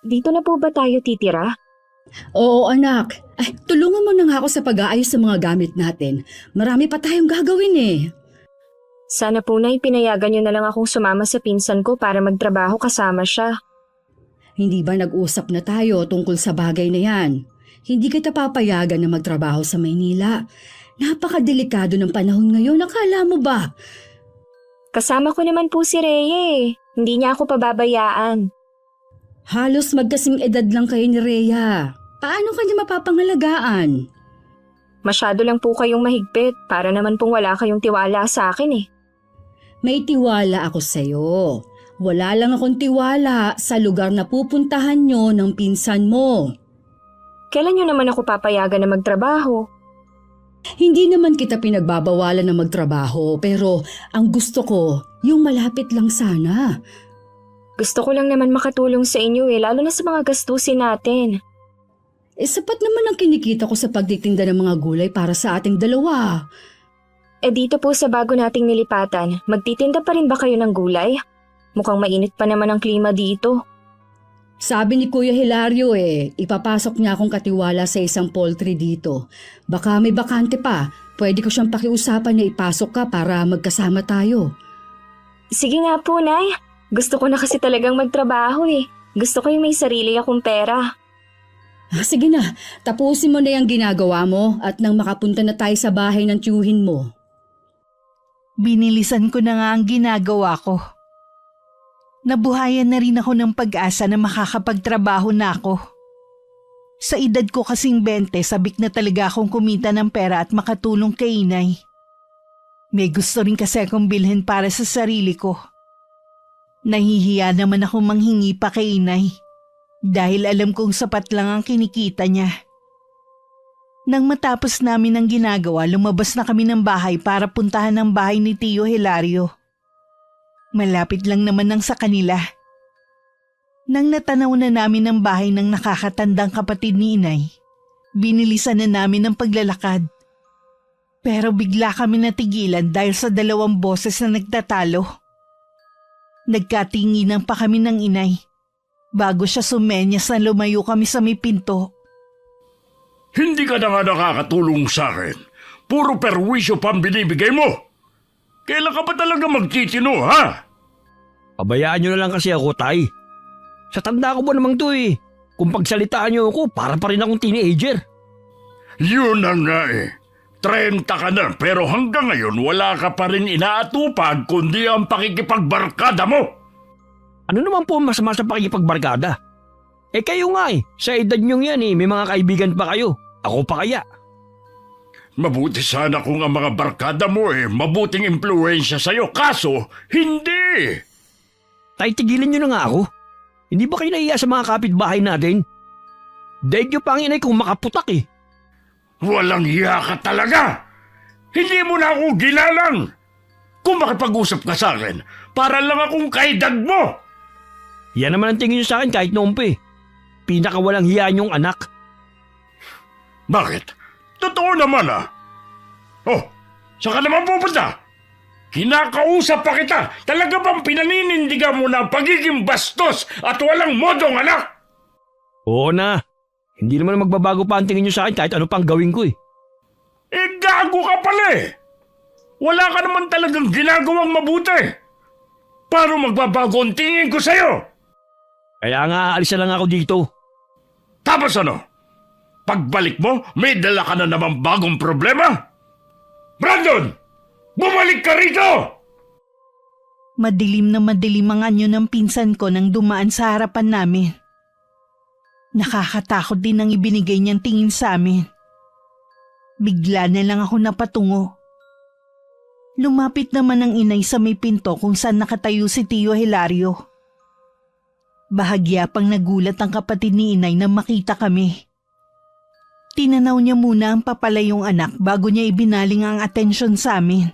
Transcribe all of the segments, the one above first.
Dito na po ba tayo titira? Oo anak, ay tulungan mo na nga ako sa pag-aayos sa mga gamit natin. Marami pa tayong gagawin eh. Sana po Nay, pinayagan niyo na lang akong sumama sa pinsan ko para magtrabaho kasama siya. Hindi ba nag-usap na tayo tungkol sa bagay na yan? Hindi kita papayagan na magtrabaho sa Maynila. Napakadelikado ng panahon ngayon, akala mo ba? Kasama ko naman po si Rhea eh. Hindi niya ako pababayaan. Halos magkasing edad lang kayo ni Rhea. Paano ka niya mapapangalagaan? Masyado lang po kayong mahigpit para naman pong wala kayong tiwala sa akin eh. May tiwala ako sa'yo. Wala lang akong tiwala sa lugar na pupuntahan nyo ng pinsan mo. Kailan niyo naman ako papayagan na magtrabaho? Hindi naman kita pinagbabawalan na magtrabaho pero ang gusto ko, yung malapit lang sana. Gusto ko lang naman makatulong sa inyo eh, lalo na sa mga gastusin natin. Sapat naman ang kinikita ko sa pagtitinda ng mga gulay para sa ating dalawa. Dito po sa bago nating nilipatan, magtitinda pa rin ba kayo ng gulay? Mukhang mainit pa naman ang klima dito. Sabi ni Kuya Hilario ipapasok niya akong katiwala sa isang poultry dito. Baka may bakante pa, pwede ko siyang pakiusapan na ipasok ka para magkasama tayo. Sige nga po, Nay. Gusto ko na kasi talagang magtrabaho eh. Gusto ko yung may sarili akong pera. Sige na, tapusin mo na yung ginagawa mo at nang makapunta na tayo sa bahay ng tiyuhin mo. Binilisan ko na nga ang ginagawa ko. Nabuhayan na rin ako ng pag-asa na makakapagtrabaho na ako. Sa edad ko kasing 20, sabik na talaga akong kumita ng pera at makatulong kay inay. May gusto rin kasi akong bilhin para sa sarili ko. Nahihiya naman ako manghingi pa kay inay dahil alam kong sapat lang ang kinikita niya. Nang matapos namin ang ginagawa, lumabas na kami ng bahay para puntahan ang bahay ni Tio Hilario. Malapit lang naman ang sa kanila. Nang natanaw na namin ang bahay ng nakakatandang kapatid ni inay, binilisan na namin ang paglalakad. Pero bigla kami natigilan dahil sa dalawang boses na nagtatalo. Nagkatinginan pa kami ng inay bago siya sumenyas na lumayo kami sa may pinto. Hindi ka na nga nakakatulong sa akin. Puro perwisyo pa ang binibigay mo. Kailan ka ba talaga magtitino, ha? Pabayaan nyo na lang kasi ako, Tay. Sa tanda ko ba namang to eh. Kung pagsalitaan nyo ako, para pa rin akong teenager. Yun na nga eh. 30 ka na pero hanggang ngayon wala ka pa rin inaatupag kundi ang pakikipagbarkada mo. Ano naman po ang masama sa pakikipagbarkada? Kayo nga eh. Sa edad nyong yan eh, may mga kaibigan pa kayo. Ako pa kaya. Mabuti sana kung ang mga barkada mo mabuting impluensya sa'yo. Kaso, hindi! Tay, tigilin nyo na nga ako. Hindi ba kayo nahiya sa mga kapitbahay natin? Daig nyo pa ang inay kung makaputak eh. Walang hiya ka talaga! Hindi mo na ako ginalang! Kung makipag-usap ka sa akin, para lang akong kaedad mo! Yan naman ang tingin nyo sa akin kahit noon pa eh. Pinakawalang hiya nyong anak. Bakit? Totoo naman ah! Oh, saan ka naman pupunta? Kinakausap pa kita! Talaga bang pinaninindigan mo na ang pagiging bastos at walang modong anak? Oo na. Hindi naman magbabago pa ang tingin nyo sa akin kahit ano pang gawin ko eh. Gago ka pala eh! Wala ka naman talagang ginagawang mabuti! Paano magbabago ang tingin ko sa'yo? Kaya nga aalis na lang ako dito. Tapos ano? Pagbalik mo, may dala ka na namang bagong problema? Brandon! Bumalik ka rito! Madilim na madilim ang anyo ng pinsan ko nang dumaan sa harapan namin. Nakakatakot din ang ibinigay niyang tingin sa amin. Bigla na lang ako napatungo. Lumapit naman ang inay sa may pinto kung saan nakatayo si Tio Hilario. Bahagya pang nagulat ang kapatid ni inay na makita kami. Tinanaw niya muna ang papalayong anak bago niya ibinaling ang atensyon sa amin.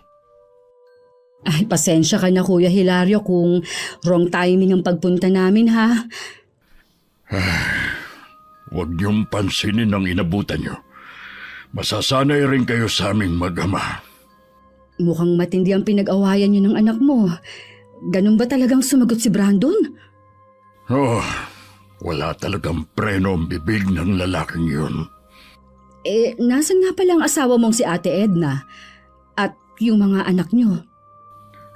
Ay, pasensya ka na Kuya Hilario kung wrong timing ang pagpunta namin ha. Huwag niyong pansinin ang inabutan niyo. Masasanay rin kayo sa aming mag-ama. Mukhang matindi ang pinag-awayan niyo ng anak mo. Ganun ba talagang sumagot si Brandon? Oh, Wala talagang preno ang bibig ng lalaking yun. Nasan nga pala ang asawa mong si Ate Edna? At yung mga anak niyo?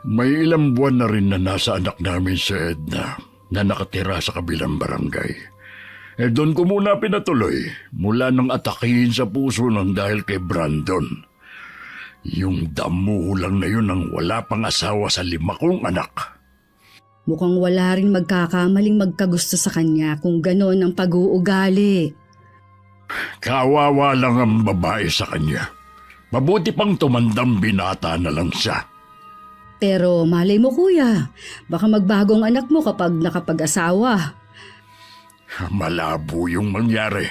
May ilang buwan na rin na nasa anak namin si Edna na nakatira sa kabilang barangay. Doon ko muna pinatuloy mula nang atakihin sa puso ng dahil kay Brandon. Yung damuhulang na yun ang wala pang asawa sa 5 kong anak. Mukhang wala rin magkakamaling magkagusto sa kanya kung gano'n ang pag-uugali. Kawawa lang ang babae sa kanya. Mabuti pang tumandang binata na lang siya. Pero malay mo kuya, baka magbago ang anak mo kapag nakapag-asawa. Malabo yung mangyari.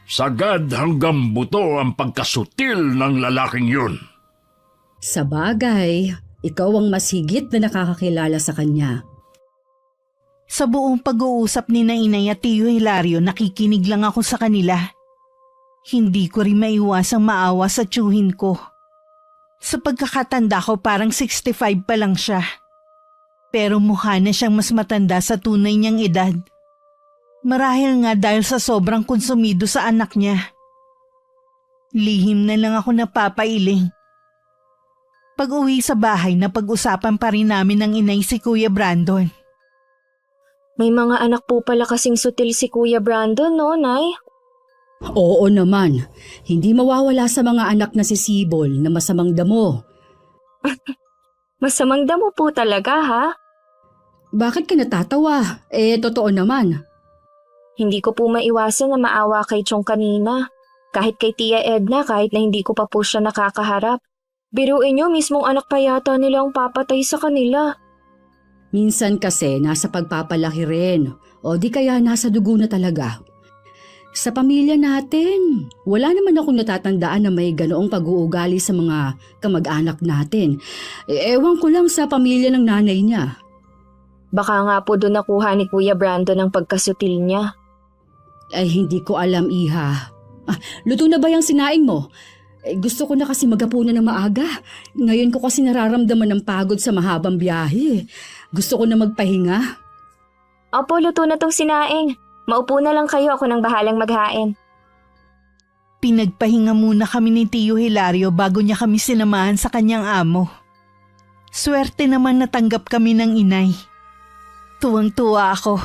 Sagad hanggang buto ang pagkasutil ng lalaking yun. Sa bagay, ikaw ang mas higit na nakakakilala sa kanya. Sa buong pag-uusap ni na Inay at Tio Hilario, nakikinig lang ako sa kanila. Hindi ko rin maiwasang maawa sa tiyuhin ko. Sa pagkakatanda ko parang 65 pa lang siya. Pero mukha na siyang mas matanda sa tunay niyang edad. Marahil nga dahil sa sobrang konsumido sa anak niya. Lihim na lang ako napapailing. Pag-uwi sa bahay, napag-usapan pa rin namin ng inay si Kuya Brandon. May mga anak po pala kasing sutil si Kuya Brandon, no, Nay? Oo naman, hindi mawawala sa mga anak na si Sibol na masamang damo. Masamang damo po talaga, ha? Bakit ka natatawa? Totoo naman. Hindi ko po maiwasan na maawa kay Chong kanina. Kahit kay Tia Edna, kahit na hindi ko pa po siya nakakaharap. Biruin niyo, mismong anak pa yata nila ang papatay sa kanila. Minsan kasi nasa pagpapalaki rin, o di kaya nasa dugo na talaga. Sa pamilya natin, wala naman akong natatandaan na may ganoong pag-uugali sa mga kamag-anak natin. Ewan ko lang sa pamilya ng nanay niya. Baka nga po doon nakuha ni Kuya Brandon ang pagkasutil niya. Ay hindi ko alam, Iha. Luto na ba yung sinaing mo? Gusto ko na kasi magapunan ng maaga. Ngayon ko kasi nararamdaman ng pagod sa mahabang biyahe. Gusto ko na magpahinga. Opo, luto na tong sinaing. Maupo na lang kayo, ako nang bahalang maghain. Pinagpahinga muna kami ni Tio Hilario bago niya kami sinamahan sa kanyang amo. Swerte naman natanggap kami ng inay. Tuwang-tuwa ako.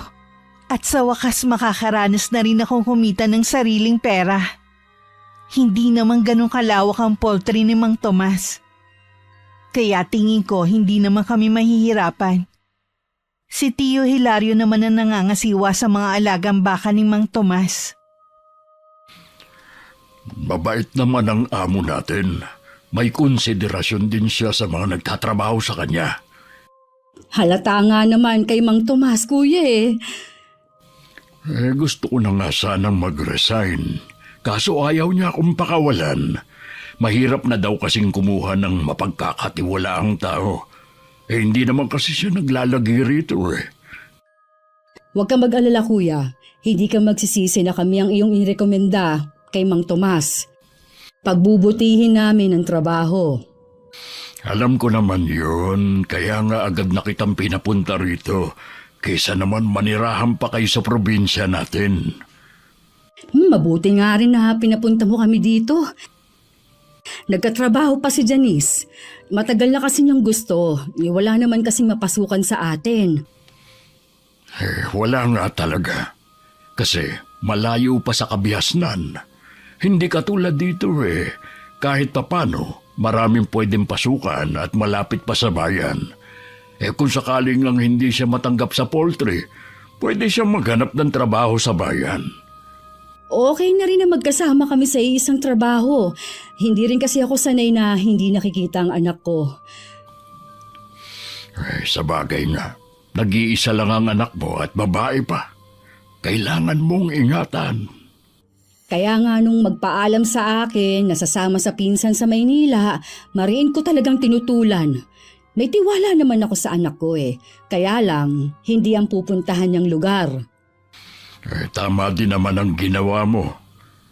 At sa wakas makakaranas na rin akong kumita ng sariling pera. Hindi naman ganun kalawak ang poultry ni Mang Tomas. Kaya tingin ko hindi naman kami mahihirapan. Si Tio Hilario naman ang nangangasiwa sa mga alagang baka ni Mang Tomas. Mabait naman ang amo natin. May konsiderasyon din siya sa mga nagtatrabaho sa kanya. Halata nga naman kay Mang Tomas, kuya Gusto ko na nga sanang mag-resign. Kaso ayaw niya akong pakawalan. Mahirap na daw kasing kumuha ng mapagkakatiwalaang tao. Hindi naman kasi siya naglalagi rito Huwag kang mag-alala, kuya. Hindi ka magsisisi na kami ang iyong inirekomenda kay Mang Tomas. Pagbubutihin namin ang trabaho. Alam ko naman yun, kaya nga agad na kitang pinapunta rito. Kaysa naman manirahan pa kayo sa probinsya natin. Mabuti nga rin na pinapunta mo kami dito. Nagkatrabaho pa si Janice. Matagal na kasi niyang gusto. Wala naman kasing mapasukan sa atin. Wala nga talaga. Kasi malayo pa sa kabihasnan. Hindi katulad dito Kahit papano, maraming pwedeng pasukan at malapit pa sa bayan. Kung sakaling lang hindi siya matanggap sa poultry, pwede siyang maghanap ng trabaho sa bayan. Okay na rin na magkasama kami sa isang trabaho. Hindi rin kasi ako sanay na hindi nakikita ang anak ko. Sa bagay nga, nag-iisa lang ang anak mo at babae pa. Kailangan mong ingatan. Kaya nga nung magpaalam sa akin na sasama sa pinsan sa Maynila, mariin ko talagang tinutulan. May tiwala naman ako sa anak ko Kaya lang, hindi ang pupuntahan niyang lugar. Tama din naman ang ginawa mo.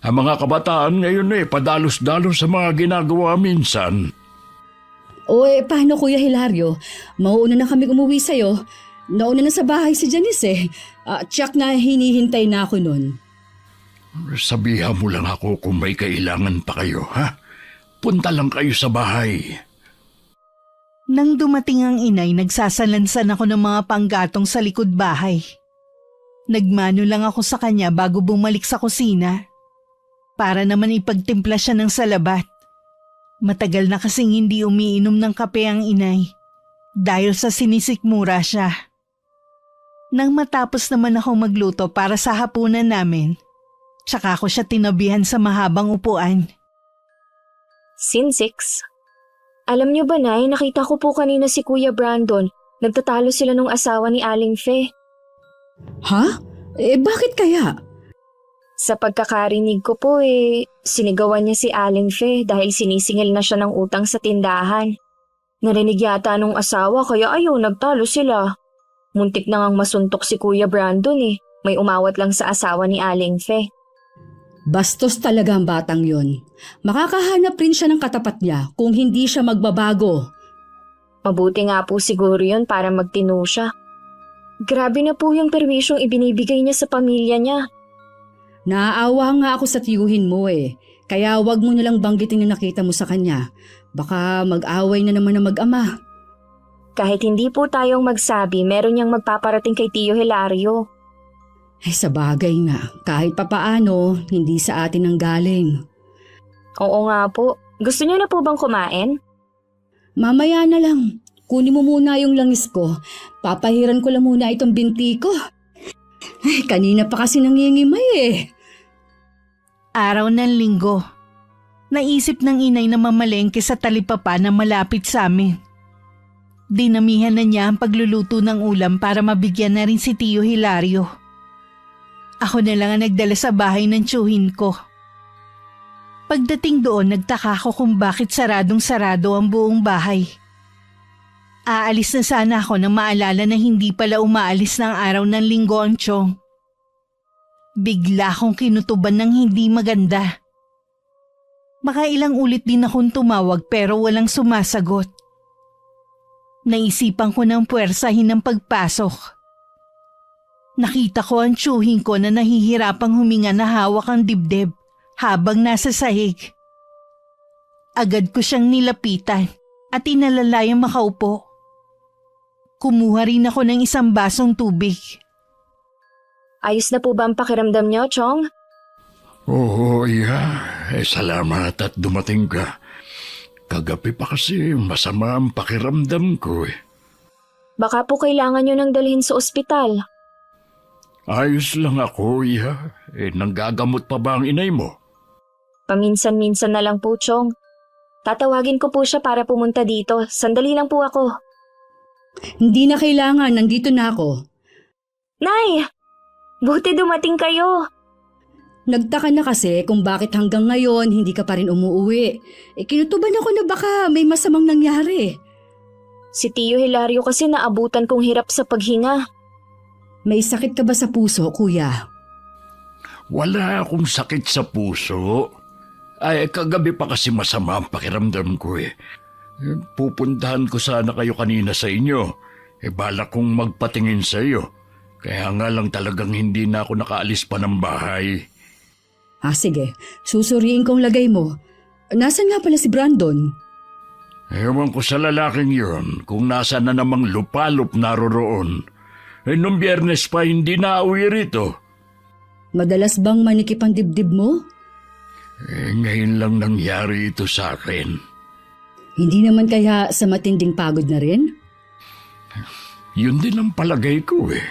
Ang mga kabataan ngayon padalos-dalos sa mga ginagawa minsan. Paano Kuya Hilario? Mauuna na kami umuwi sa'yo. Nauna na sa bahay si Janice eh. Tsak na hinihintay na ako nun. Sabihan mo lang ako kung may kailangan pa kayo, ha? Punta lang kayo sa bahay. Nang dumating ang inay, nagsasalansan ako ng mga panggatong sa likod bahay. Nagmano lang ako sa kanya bago bumalik sa kusina. Para naman ipagtimpla siya ng salabat. Matagal na kasing hindi umiinom ng kape ang inay. Dahil sa sinisikmura siya. Nang matapos naman ako magluto para sa hapunan namin, tsaka ako siya tinabihan sa mahabang upuan. Scene 6. Alam niyo ba, Nay, nakita ko po kanina si Kuya Brandon. Nagtatalo sila nung asawa ni Aling Fe. Ha? Bakit kaya? Sa pagkakarinig ko po sinigawan niya si Aling Fe dahil sinisingil na siya ng utang sa tindahan. Narinig yata nung asawa kaya nagtalo sila. Muntik na ngang masuntok si Kuya Brandon May umawat lang sa asawa ni Aling Fe. Bastos talaga ang batang yon. Makakahanap rin siya ng katapat niya kung hindi siya magbabago. Mabuti nga po siguro yun para magtino siya. Grabe na po yung perwisyong ibinibigay niya sa pamilya niya. Naaawa nga ako sa tiyuhin mo eh. Kaya wag mo nalang banggitin yung nakita mo sa kanya. Baka mag-away na naman na mag-ama. Kahit hindi po tayong magsabi, meron niyang magpaparating kay Tio Hilario. Sa bagay nga, kahit papaano, hindi sa atin ang galing. Oo nga po. Gusto niyo na po bang kumain? Mamaya na lang. Kunin mo muna yung langis ko. Papahiran ko lang muna itong binti ko. Kanina pa kasi nangingimay eh. Araw ng linggo. Naisip ng inay na mamalengke sa talipapa na malapit sa amin. Dinamihan na niya ang pagluluto ng ulam para mabigyan na rin si Tio Hilario. Ako na lang ang nagdala sa bahay ng tiyuhin ko. Pagdating doon, nagtaka ko kung bakit saradong-sarado ang buong bahay. Aalis na sana ako nang maalala na hindi pala umaalis ng araw ng linggo ang tiyong. Bigla akong kinutuban ng hindi maganda. Makailang ulit din akong tumawag pero walang sumasagot. Naisipan ko ng puwersahin ng pagpasok. Nakita ko ang tiyuhin ko na nahihirapang huminga na hawak ang dibdib habang nasa sahig. Agad ko siyang nilapitan at inalalayang makaupo. Kumuha rin ako ng isang basong tubig. Ayos na po ba ang pakiramdam niyo, Chong? Oo, Iha. Salamat at dumating ka. Kagabi pa kasi masama ang pakiramdam ko eh. Baka po kailangan niyo nang dalhin sa ospital. Ayos lang ako, Iha. Nanggagamot pa ba ang inay mo? Paminsan-minsan na lang po, Chong. Tatawagin ko po siya para pumunta dito. Sandali lang po ako. Hindi na kailangan, nandito na ako. Nay! Buti dumating kayo. Nagtaka na kasi kung bakit hanggang ngayon hindi ka pa rin umuuwi. Kinutuban ako na baka may masamang nangyari. Si Tio Hilario kasi naabutan kong hirap sa paghinga. May sakit ka ba sa puso, kuya? Wala akong sakit sa puso. Kagabi pa kasi masama ang pakiramdam ko eh. Pupuntahan ko sana kayo kanina sa inyo. Balak kong magpatingin sa iyo. Kaya nga lang talagang hindi na ako nakaalis pa ng bahay. Sige. Susuriin kong lagay mo. Nasaan nga pala si Brandon? Ewan ko sa lalaking yun kung nasaan na namang lupalop naroroon. Nung Biyernes pa hindi na uwi rito. Madalas bang manikip ang dibdib mo? Ngayon lang nangyari ito sa akin. Hindi naman kaya sa matinding pagod na rin? Yun din ang palagay ko eh.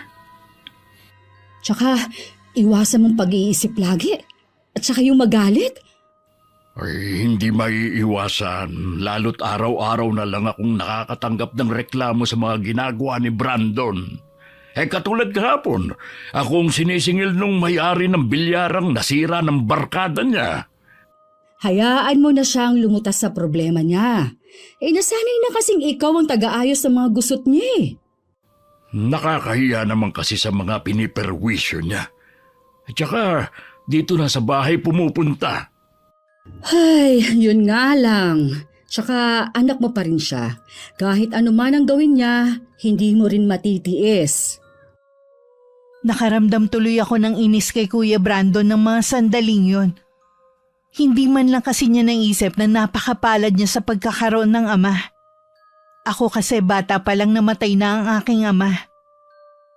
Tsaka, iwasan mong pag-iisip lagi. At saka yung magalit. Hindi maiiwasan. Lalo't araw-araw na lang akong nakakatanggap ng reklamo sa mga ginagawa ni Brandon. Katulad kahapon, akong sinisingil nung may-ari ng bilyarang nasira ng barkada niya. Hayaan mo na siyang lumutas sa problema niya. Nasanay na kasing ikaw ang taga-ayos sa mga gusot niya eh. Nakakahiya naman kasi sa mga piniperwisyo niya. At saka, dito na sa bahay pumupunta. Ay, yun nga lang. Tsaka anak mo pa rin siya. Kahit ano man ang gawin niya, hindi mo rin matitiis. Nakaramdam tuloy ako ng inis kay Kuya Brandon ng mga sandaling yon. Hindi man lang kasi niya naisip na napakapalad niya sa pagkakaroon ng ama. Ako kasi bata pa lang namatay na ang aking ama.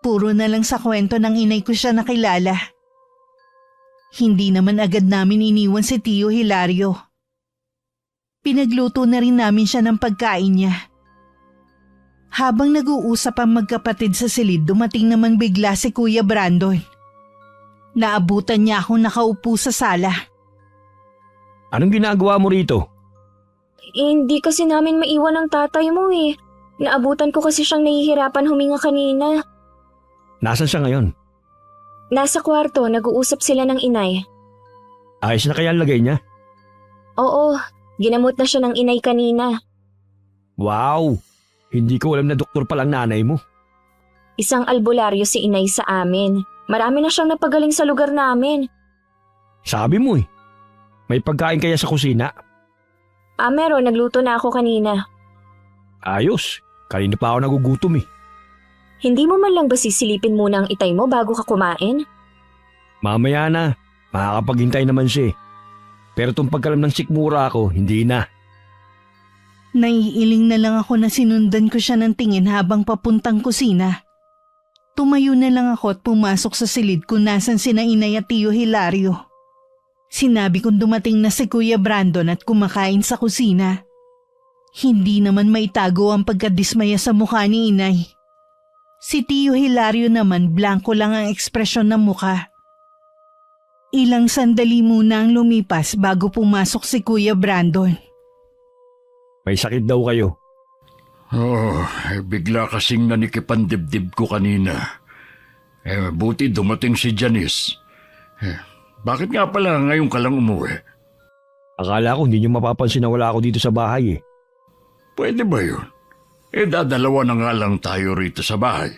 Puro na lang sa kwento ng inay ko siya nakilala. Hindi naman agad namin iniwan si Tio Hilario. Pinagluto na rin namin siya ng pagkain niya. Habang nag-uusap ang magkapatid sa silid, dumating naman bigla si Kuya Brandon. Naabutan niya akong nakaupo sa sala. Anong ginagawa mo rito? Hindi kasi namin maiwan ang tatay mo eh. Naabutan ko kasi siyang nahihirapan huminga kanina. Nasaan siya ngayon? Nasa kwarto, nag-uusap sila ng inay. Ayos na kaya ang lagay niya? Oo, ginamot na siya ng inay kanina. Wow! Hindi ko alam na doktor palang nanay mo. Isang albularyo si inay sa amin. Marami na siyang napagaling sa lugar namin. Sabi mo eh. May pagkain kaya sa kusina? Meron, nagluto na ako kanina. Ayos. Kanina pa ako nagugutom eh. Hindi mo man lang ba sisilipin muna ang itay mo bago ka kumain? Mamaya na. Makakapaghintay naman siya eh. Pero itong pagkalam ng sikmura ako, hindi na. Naiiling na lang ako na sinundan ko siya ng tingin habang papuntang kusina. Tumayo na lang ako at pumasok sa silid kung nasan sina inay at Tio Hilario. Sinabi kong dumating na si Kuya Brandon at kumakain sa kusina. Hindi naman maitago ang pagkadismaya sa mukha ni inay. Si Tio Hilario naman blanko lang ang ekspresyon ng mukha. Ilang sandali muna ang lumipas bago pumasok si Kuya Brandon. May sakit daw kayo. Bigla kasing nanikip ang dibdib ko kanina. Buti dumating si Janice. Bakit nga pala ngayon ka lang umuwi? Akala ko hindi niyo mapapansin na wala ako dito sa bahay eh. Pwede ba yun? Dadalawa na nga lang tayo rito sa bahay.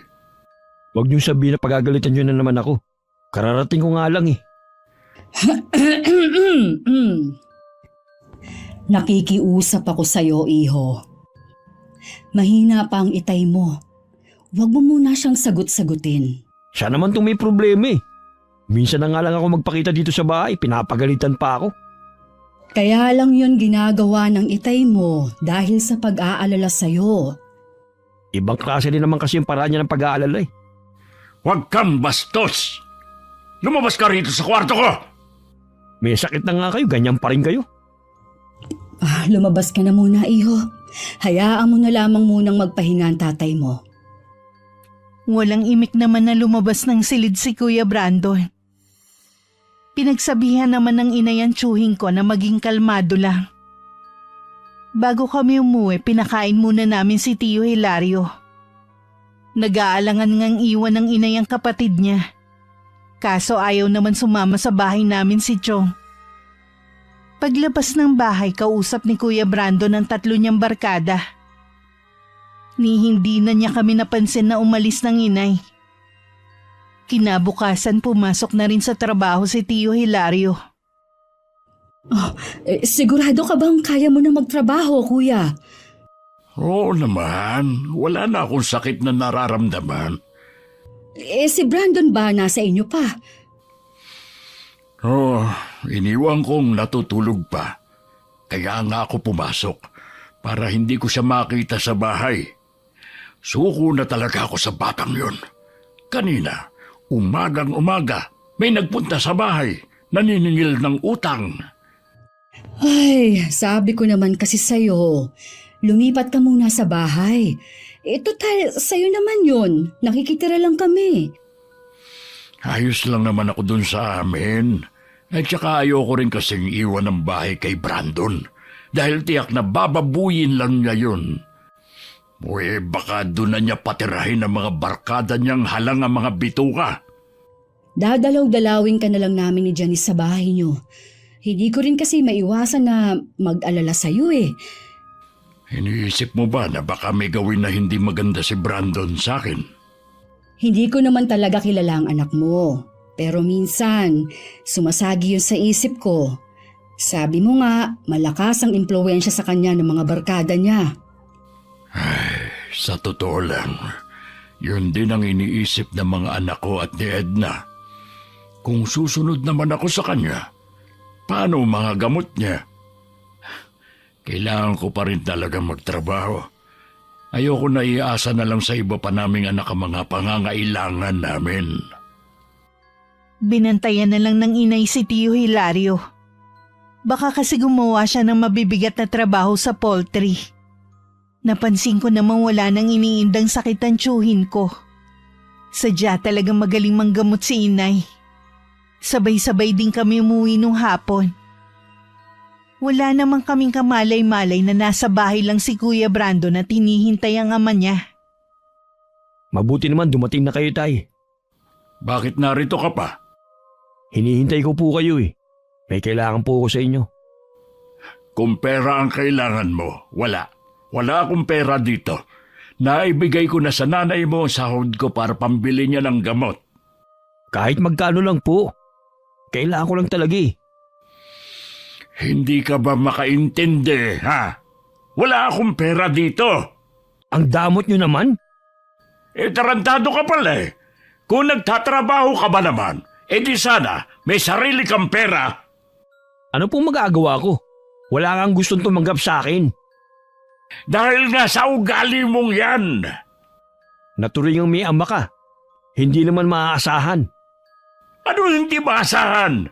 Huwag niyo sabihin na pagagalitan niyo na naman ako. Kararating ko nga lang eh. Nakikiusap ako sa'yo, iho. Mahina pa ang itay mo. Huwag mo muna siyang sagot-sagutin. Siya naman itong may problema eh. Minsan na nga lang ako magpakita dito sa bahay, pinapagalitan pa ako. Kaya lang yun ginagawa ng itay mo dahil sa pag-aalala sa'yo. Ibang klase din naman kasi yung paraan niya ng pag-aalala eh. Huwag kang bastos! Lumabas ka rito sa kwarto ko! May sakit na nga kayo, ganyan pa rin kayo. Lumabas ka na muna, iho. Hayaan mo na lamang munang magpahinga ang tatay mo. Walang imik naman na lumabas ng silid si Kuya Brandon. Pinagsabihan naman ng inay ang tsuhing ko na maging kalmado lang. Bago kami umuwi, pinakain muna namin si Tio Hilario. Nag-aalangan ngang iwan ng inay ang kapatid niya. Kaso ayaw naman sumama sa bahay namin si Chong. Paglabas ng bahay, kausap ni Kuya Brandon ang tatlo niyang barkada. Ni hindi na niya kami napansin na umalis ng inay. Kinabukasan pumasok na rin sa trabaho si Tio Hilario. Sigurado ka bang kaya mo na magtrabaho, kuya? Oo naman, wala na akong sakit na nararamdaman. Si Brandon ba nasa inyo pa? Iniwan kong natutulog pa. Kaya nga ako pumasok para hindi ko siya makita sa bahay. Suko na talaga ako sa batang yon. Kanina, umagang-umaga, may nagpunta sa bahay, naniningil ng utang. Ay, sabi ko naman kasi sa'yo, lumipat ka muna sa bahay. Total, sa'yo naman yun. Nakikitira lang kami. Ayos lang naman ako dun sa amin. At saka ayoko rin kasing iwan ng bahay kay Brandon. Dahil tiyak na bababuyin lang niya yun. Baka doon na niya patirahin ang mga barkada niyang halang ang mga bituka. Dadalaw-dalawin ka na lang namin ni Janice sa bahay niyo. Hindi ko rin kasi maiwasan na mag-alala sa'yo eh. Iniisip mo ba na baka may gawin na hindi maganda si Brandon sa akin? Hindi ko naman talaga kilala ang anak mo. Pero minsan, sumasagi yun sa isip ko. Sabi mo nga, malakas ang impluwensya sa kanya ng mga barkada niya. Sa totoo lang, yun din ang iniisip ng mga anak ko at ni Edna. Kung susunod naman ako sa kanya, paano ang mga gamot niya? Kailangan ko pa rin talaga magtrabaho. Ayoko na iasa na lang sa iba pa naming anak ang mga pangangailangan namin. Binantayan na lang ng inay si Tio Hilario. Baka kasi gumawa siya ng mabibigat na trabaho sa poultry. Napansin ko namang wala nang iniindang sakit ang tiyuhin ko. Sadya talagang magaling manggamot si inay. Sabay-sabay din kami umuwi nung hapon. Wala namang kaming kamalay-malay na nasa bahay lang si Kuya Brandon at hinihintay ang ama niya. Mabuti naman dumating na kayo, Tay. Bakit narito ka pa? Hinihintay ko po kayo eh. May kailangan po ako sa inyo. Kung pera ang kailangan mo, wala. Wala akong pera dito. Naibigay ko na sa nanay mo ang sahod ko para pambili niya ng gamot. Kahit magkano lang po. Kailangan ko lang talaga eh. Hindi ka ba makaintindi, ha? Wala akong pera dito. Ang damot nyo naman? Tarantado ka pala eh. Kung nagtatrabaho ka ba naman, di sana may sarili kang pera. Ano pong magagawa ko? Wala kang gustong tumanggap sa akin. Dahil nga sa ugali mong yan. Naturing ang may ama ka. Hindi naman maaasahan. Ano hindi maasahan?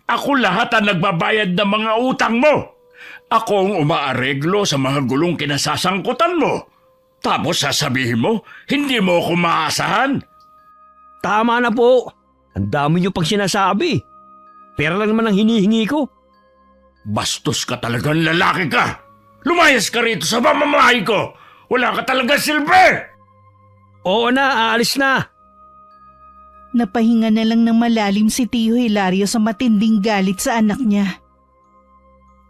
Ako lahat ang nagbabayad ng mga utang mo. Ako ang umaareglo sa mga gulong kinasasangkutan mo. Tapos sasabihin mo, hindi mo ako maasahan? Tama na po. Ang dami nyo pag sinasabi. Pera lang naman ang hinihingi ko. Bastos ka talagang lalaki ka. Lumayas ka rito sa pamamahay ko. Wala ka talaga silbi. Oo na, aalis na. Napahinga na lang ng malalim si Tio Hilario sa matinding galit sa anak niya.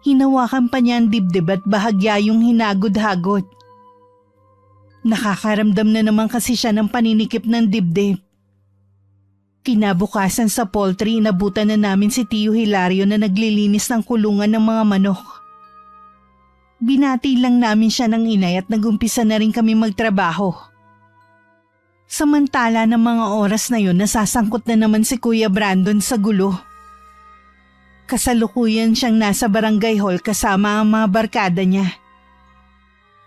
Hinawakan pa niya ang dibdib at bahagya yung hinagod-hagod. Nakakaramdam na naman kasi siya ng paninikip ng dibdib. Kinabukasan sa poultry, inabutan na namin si Tio Hilario na naglilinis ng kulungan ng mga manok. Binati lang namin siya ng inay at nagumpisa na rin kami magtrabaho. Samantala ng mga oras na yun, nasasangkot na naman si Kuya Brandon sa gulo. Kasalukuyan siyang nasa barangay hall kasama ang mga barkada niya.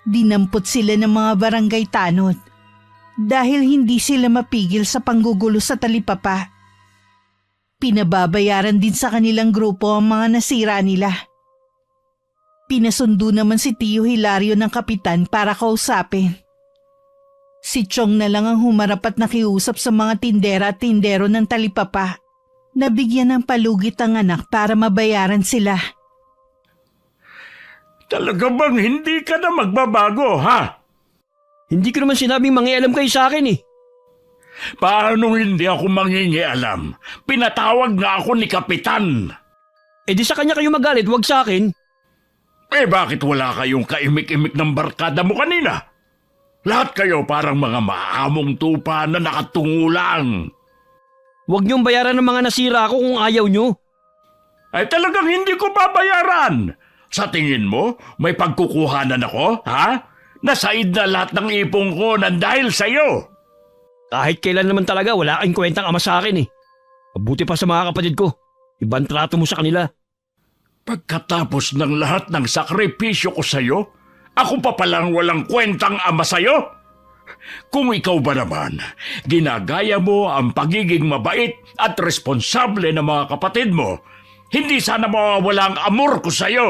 Dinampot sila ng mga barangay tanod dahil hindi sila mapigil sa panggugulo sa talipapa. Pinababayaran din sa kanilang grupo ang mga nasira nila. Pinasundo naman si Tio Hilario ng kapitan para kausapin. Si Chong na lang ang humarap at nakiusap sa mga tindera at tindero ng talipapa. Nabigyan ng palugit ang anak para mabayaran sila. Talaga bang hindi ka na magbabago, ha? Hindi ko naman sinabing mangialam kayo sa akin eh. Paano hindi ako mangingialam? Pinatawag nga ako ni Kapitan. Di sa kanya kayo magalit, wag sa akin. Bakit wala kayong kaimik-imik ng barkada mo kanina? Lahat kayo parang mga maamong tupa na nakatungo lang. Huwag niyong bayaran ng mga nasira ko kung ayaw niyo. Talagang hindi ko babayaran. Sa tingin mo, may pagkukuhanan ako, ha? Nasaid na lahat ng ipong ko nang dahil sa'yo. Kahit kailan naman talaga, wala kang kwentang ama sa akin eh. Mabuti pa sa mga kapatid ko. Ibang trato mo sa kanila. Pagkatapos ng lahat ng sakripisyo ko sa'yo, ako pa palang walang kwentang ama sa'yo? Kung ikaw ba naman, ginagaya mo ang pagiging mabait at responsable ng mga kapatid mo, hindi sana mawawala ang amor ko sa'yo.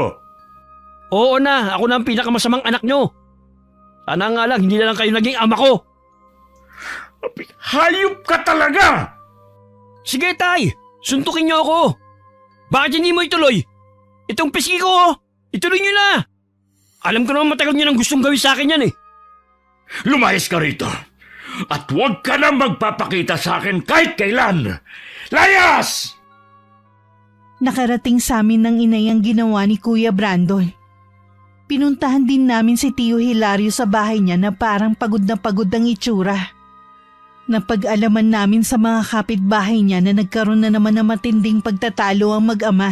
Oo na, ako na ang pinakamasamang anak nyo. Sana nga lang, hindi na lang kayo naging ama ko. Hayop ka talaga! Sige tay, suntukin niyo ako. Bakit hindi mo ituloy? Itong piski ko, ituloy niyo na. Alam ko naman matagal niyo nang gustong gawin sa akin yan eh. Lumayas ka rito. At huwag ka na magpapakita sa akin kahit kailan. Layas! Nakarating sa amin ng inay ang ginawa ni Kuya Brandon. Pinuntahan din namin si Tio Hilario sa bahay niya na parang pagod na pagod ang itsura. Napag-alaman namin sa mga kapitbahay niya na nagkaroon na naman ng matinding pagtatalo ang mag-ama.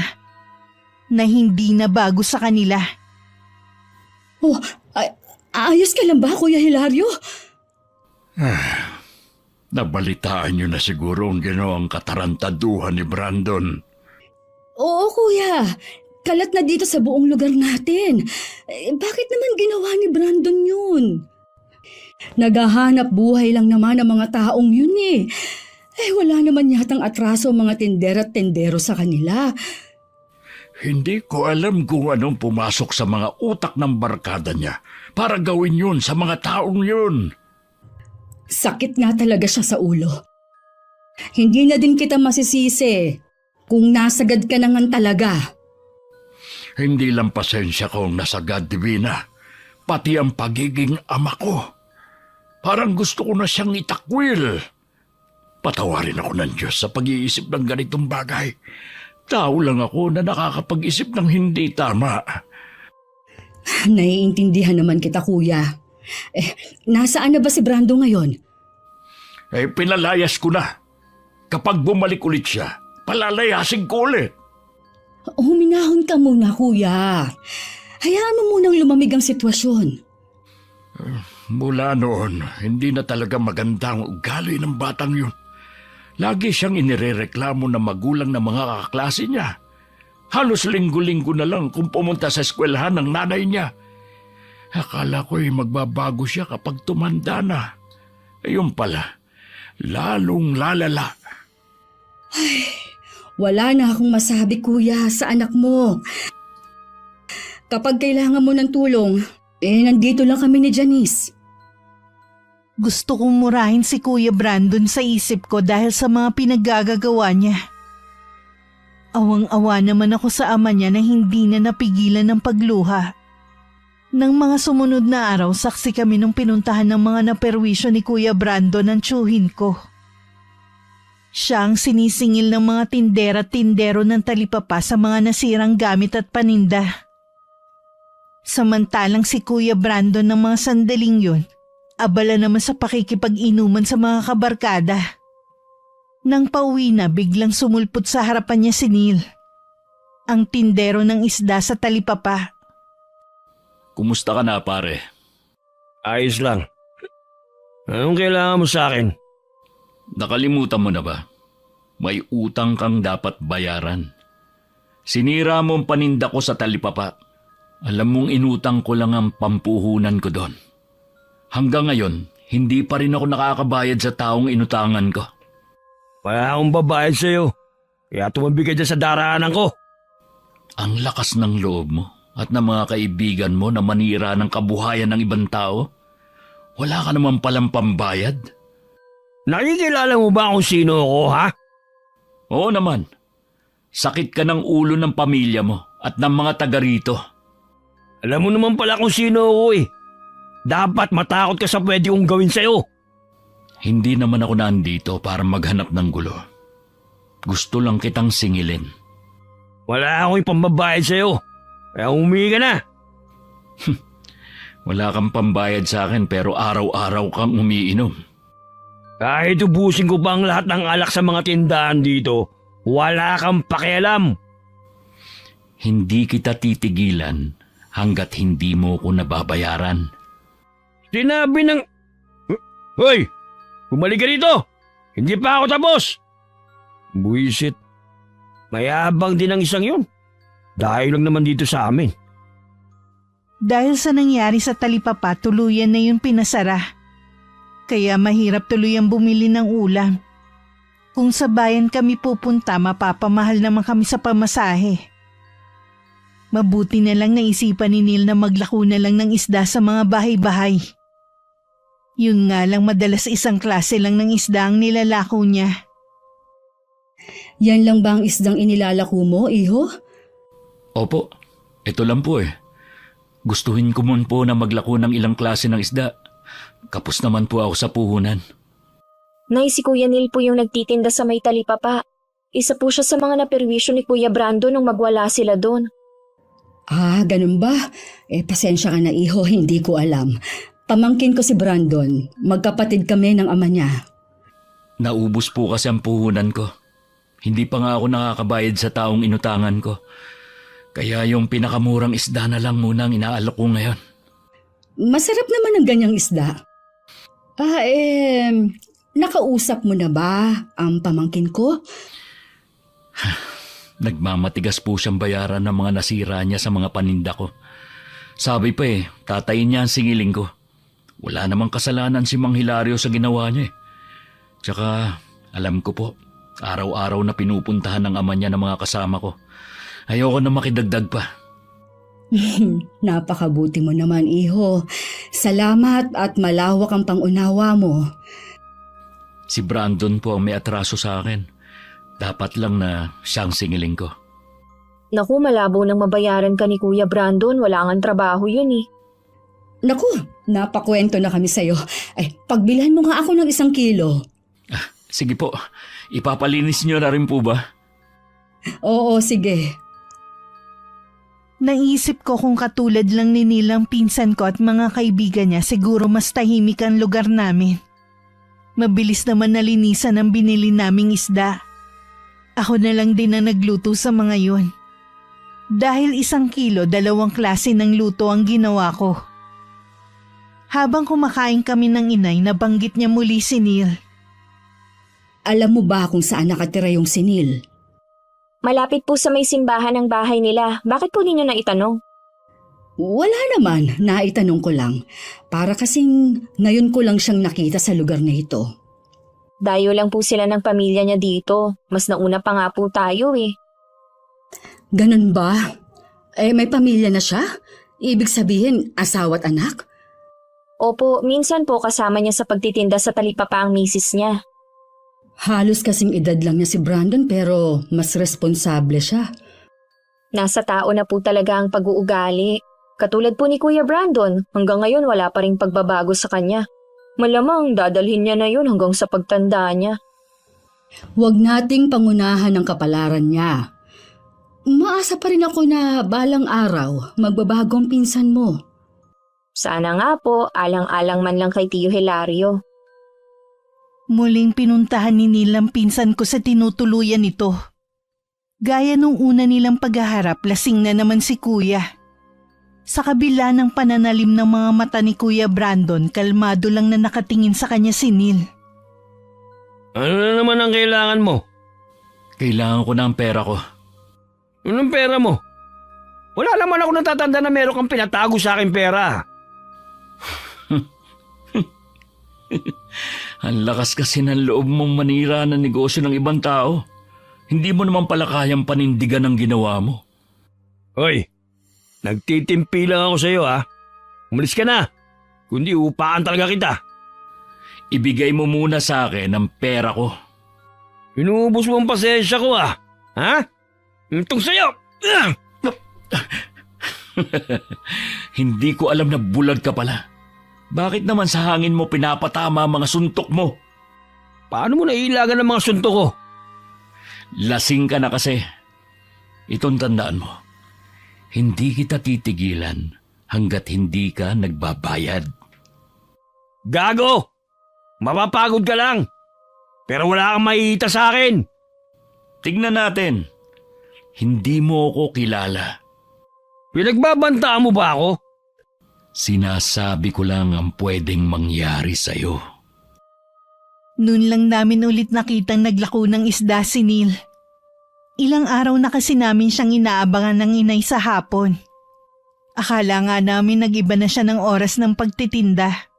na hindi na bago sa kanila. Oh, ayos ka lang ba, Kuya Hilario? Nabalitaan niyo na siguro ang ginawang katarantaduhan ni Brandon. Oo, Kuya. Kalat na dito sa buong lugar natin. Bakit naman ginawa ni Brandon yun? Naghahanap buhay lang naman ang mga taong yun eh. Wala naman yatang atraso ang mga tindera at tendero sa kanila. Hindi ko alam kung anong pumasok sa mga utak ng barkada niya para gawin yun sa mga taong yun. Sakit nga talaga siya sa ulo. Hindi na din kita masisisi kung nasagad ka na nga talaga. Hindi lang pasensya kong nasagad, Divina. Pati ang pagiging ama ko. Parang gusto ko na siyang itakwil. Patawarin ako ng Diyos sa pag-iisip ng ganitong bagay. Tao lang ako na nakakapag-isip ng hindi tama. Naiintindihan naman kita, Kuya. Nasaan na ba si Brando ngayon? Pinalayas ko na. Kapag bumalik ulit siya, palalayasin ko ulit. Huminahon ka muna, Kuya. Hayaan mo munang lumamig ang sitwasyon. Mula noon, hindi na talaga maganda ang ugali ng batang yun. Lagi siyang inirereklamo ng magulang ng mga kaklase niya. Halos linggo-linggo na lang kung pumunta sa eskwelahan ng nanay niya. Akala ko'y magbabago siya kapag tumanda na. Ayun pala, lalong lalala. Wala na akong masabi, Kuya, sa anak mo. Kapag kailangan mo ng tulong, nandito lang kami ni Janice. Gusto kong murahin si Kuya Brandon sa isip ko dahil sa mga pinaggagawa niya. Awang-awa naman ako sa ama niya na hindi na napigilan ng pagluha. Nang mga sumunod na araw, saksi kami nung pinuntahan ng mga naperwisyo ni Kuya Brandon ang tiyuhin ko. Siya ang sinisingil ng mga tindera at tindero ng talipapa sa mga nasirang gamit at paninda. Samantalang si Kuya Brandon ng mga sandaling yun, abala naman sa pakikipag-inuman sa mga kabarkada. Nang pauwi na, biglang sumulpot sa harapan niya si Neil, ang tindero ng isda sa talipapa. Kumusta ka na, pare? Ayos lang. Anong kailangan mo sa akin? Nakalimutan mo na ba? May utang kang dapat bayaran. Sinira mo ang paninda ko sa talipapa. Alam mong inutang ko lang ang pampuhunan ko doon. Hanggang ngayon, hindi pa rin ako nakakabayad sa taong inutangan ko. Wala akong babayad sa'yo. Kaya tumabi ka dyan sa daraanan ko. Ang lakas ng loob mo at ng mga kaibigan mo na manira ng kabuhayan ng ibang tao. Wala ka naman palang pambayad. Nakikilala mo ba kung sino ako, ha? Oo naman. Sakit ka ng ulo ng pamilya mo at ng mga taga rito. Alam mo naman pala kung sino ako eh. Dapat matakot ka sa pwede kong gawin sa'yo. Hindi naman ako nandito para maghanap ng gulo. Gusto lang kitang singilin. Wala akong ipambabayad sa'yo. Kaya umuwi ka na. Wala kang pambayad sa akin pero araw-araw kang umiinom. Kahit ubusin ko pa ang lahat ng alak sa mga tindahan dito, wala kang pakialam. Hindi kita titigilan hanggat hindi mo ko nababayaran. Sinabi ng... Hoy! Bumalik ka dito! Hindi pa ako tapos! Buisit. Mayabang din ang isang yun. Dahil lang naman dito sa amin. Dahil sa nangyari sa talipapa, tuluyan na yun pinasara. Kaya mahirap tuluyang bumili ng ulam. Kung sa bayan kami pupunta, mapapamahal naman kami sa pamasahe. Mabuti na lang naisipan ni Neil na maglako na lang ng isda sa mga bahay-bahay. Yun nga lang, madalas isang klase lang ng isda ang nilalako niya. Yan lang ba ang isdang inilalako mo, iho? Opo, ito lang po eh. Gustuhin ko mun po na maglako ng ilang klase ng isda. Kapos naman po ako sa puhunan. Nay, si Kuya Neil po yung nagtitinda sa may talipapa. Isa po siya sa mga naperwisyo ni Kuya Brando nung magwala sila doon. Ah, ganun ba? Pasensya ka na, iho, hindi ko alam. Pamangkin ko si Brandon. Magkapatid kami ng ama niya. Naubos po kasi ang puhunan ko. Hindi pa nga ako nakakabayad sa taong inutangan ko. Kaya yung pinakamurang isda na lang muna ang inaalok ko ngayon. Masarap naman ang ganyang isda. Nakausap mo na ba ang pamangkin ko? Nagmamatigas po siyang bayaran ng mga nasira niya sa mga paninda ko. Sabi pa tatayin niya ang singiling ko. Wala namang kasalanan si Mang Hilario sa ginawa niya. Tsaka alam ko po, araw-araw na pinupuntahan ng ama niya ng mga kasama ko. Ayoko na makidagdag pa. Napakabuti mo naman, iho. Salamat at malawak ang pangunawa mo. Si Brandon po ang may atraso sa akin. Dapat lang na siyang singiling ko. Naku, malabo nang mabayaran ka ni Kuya Brandon. Wala ngang trabaho yun eh. Naku, napakwento na kami sa'yo. Pagbilhan mo nga ako ng 1 kilo. Sige po, ipapalinis niyo na rin po ba? Oo, sige. Naisip ko kung katulad lang ni Nilang pinsan ko at mga kaibigan niya, siguro mas tahimik ang lugar namin. Mabilis naman nalinisan ang binili naming isda. Ako na lang din ang nagluto sa mga yun. Dahil 1 kilo, 2 klase ng luto ang ginawa ko. Habang kumakain kami ng inay, nabanggit niya muli si Neil. Alam mo ba kung saan nakatira yung si Neil? Malapit po sa may simbahan ng bahay nila. Bakit po ninyo naitanong? Wala naman, naitanong ko lang. Para kasing ngayon ko lang siyang nakita sa lugar na ito. Dayo lang po sila ng pamilya niya dito. Mas nauna pa nga po tayo eh. Ganun ba? May pamilya na siya? Ibig sabihin, asawa at anak? Opo, minsan po kasama niya sa pagtitinda sa talipapa ang misis niya. Halos kasing edad lang niya si Brandon pero mas responsable siya. Nasa tao na po talaga ang pag-uugali. Katulad po ni Kuya Brandon, hanggang ngayon wala pa ring pagbabago sa kanya. Malamang dadalhin niya na yun hanggang sa pagtanda niya. Huwag nating pangunahan ang kapalaran niya. Umaasa pa rin ako na balang araw magbabago ang pinsan mo. Sana nga po, alang-alang man lang kay Tio Hilario. Muling pinuntahan ni Nilang pinsan ko sa tinutuluyan nito. Gaya nung una nilang paghaharap, lasing na naman si Kuya. Sa kabila ng pananalim ng mga mata ni Kuya Brandon, kalmado lang na nakatingin sa kanya si Neil. Ano na naman ang kailangan mo? Kailangan ko na ang pera ko. Anong pera mo? Wala naman ako natatanda na meron kang pinatago sa akin pera. Ang lakas kasi ng loob mong manira ng negosyo ng ibang tao. Hindi mo naman pala kayang panindigan ang ginawa mo. Hoy, nagtitimpi lang ako sa iyo ha. Umalis ka na. Kundi upaan talaga kita. Ibigay mo muna sa akin ang pera ko. Inuubos mo ang pasensya ko ha. Ha? Itong sa'yo. Hindi ko alam na bulag ka pala. Bakit naman sa hangin mo pinapatama ang mga suntok mo? Paano mo nailagan ang mga suntok ko? Lasing ka na kasi. Itong tandaan mo. Hindi kita titigilan hanggat hindi ka nagbabayad. Gago! Mapapagod ka lang. Pero wala kang makikita sa akin. Tignan natin. Hindi mo ako kilala. Pinagbabantaan mo ba ako? Sinasabi ko lang ang pwedeng mangyari sa'yo. Noon lang namin ulit nakitang naglako ng isda si Neil. Ilang araw na kasi namin siyang inaabangan ng inay sa hapon. Akala nga namin nag-iba na siya ng oras ng pagtitinda.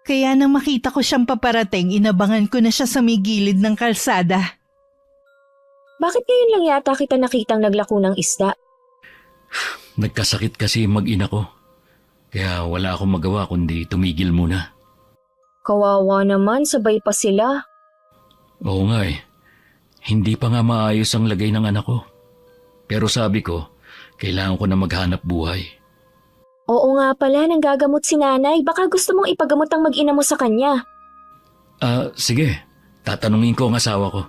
Kaya nang makita ko siyang paparating, inabangan ko na siya sa may gilid ng kalsada. Bakit ngayon lang yata kita nakitang naglako ng isda? Nagkasakit kasi mag-ina ko. Kaya wala akong magawa kundi tumigil muna. Kawawa naman, sabay pa sila. Oo nga eh. Hindi pa nga maayos ang lagay ng anak ko. Pero sabi ko, kailangan ko na maghanap buhay. Oo nga pala, nanggagamot si nanay. Baka gusto mong ipagamot ang mag-ina mo sa kanya. Sige. Tatanungin ko ang asawa ko.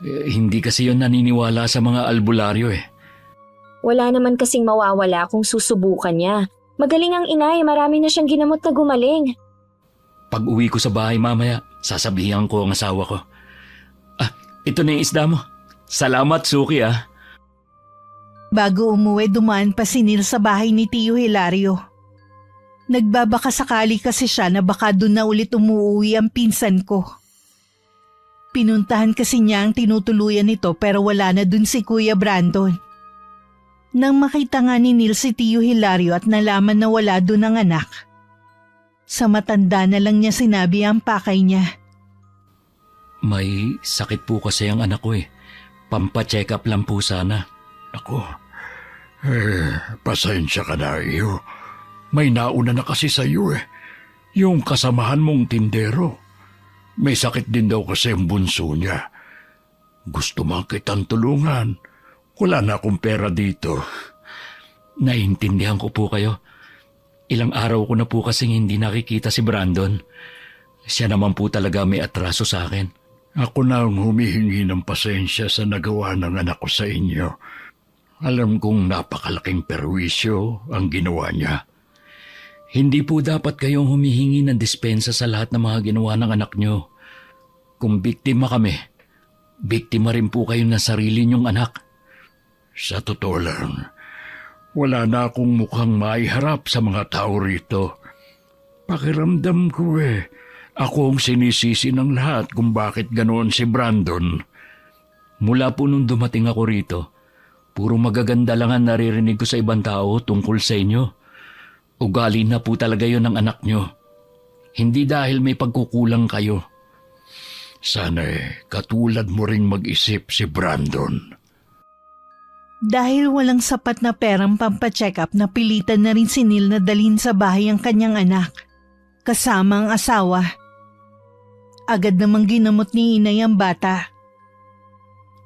Hindi kasi yun naniniwala sa mga albularyo eh. Wala naman kasing mawawala kung susubukan niya. Magaling ang inay, marami na siyang ginamot na gumaling. Pag uwi ko sa bahay mamaya, sasabihan ko ang asawa ko. Ito na yung isda mo. Salamat, Suki Bago umuwi, dumaan pa si Neil sa bahay ni Tio Hilario. Nagbabaka sakali kasi siya na baka doon na ulit umuwi ang pinsan ko. Pinuntahan kasi niya ang tinutuluyan nito pero wala na dun si Kuya Brandon. Nang makita nga ni Neil si Tio Hilario at nalaman na wala dun ang anak, sa matanda na lang niya sinabi ang pakay niya. May sakit po kasi ang anak ko eh. Pampa-check up lang po sana. Ako, pasensya ka na iyo. May nauna na kasi sa iyo eh. Yung kasamahan mong tindero. May sakit din daw kasi ang bunso niya. Gusto man kitang tulungan. Wala na akong pera dito. Naiintindihan ko po kayo. Ilang araw ko na po kasing hindi nakikita si Brandon. Siya naman po talaga may atraso sa akin. Ako na ang humihingi ng pasensya sa nagawa ng anak ko sa inyo. Alam kong napakalaking perwisyo ang ginawa niya. Hindi po dapat kayong humihingi ng dispensa sa lahat ng mga ginawa ng anak nyo. Kung biktima kami, biktima rin po kayo ng sarili nyong anak. Sa totoo lang, wala na akong mukhang maiharap sa mga tao rito. Pakiramdam ko ako ang sinisisi ng lahat kung bakit ganoon si Brandon. Mula po nung dumating ako rito, puro magaganda lang ang naririnig ko sa ibang tao tungkol sa inyo. Ugali na po talaga yon ng anak nyo. Hindi dahil may pagkukulang kayo. Sana katulad mo ring mag-isip si Brandon. Dahil walang sapat na perang pampacheck up, napilitan na rin si Neil na dalhin sa bahay ang kanyang anak, kasama ang asawa. Agad namang ginamot ni inay ang bata.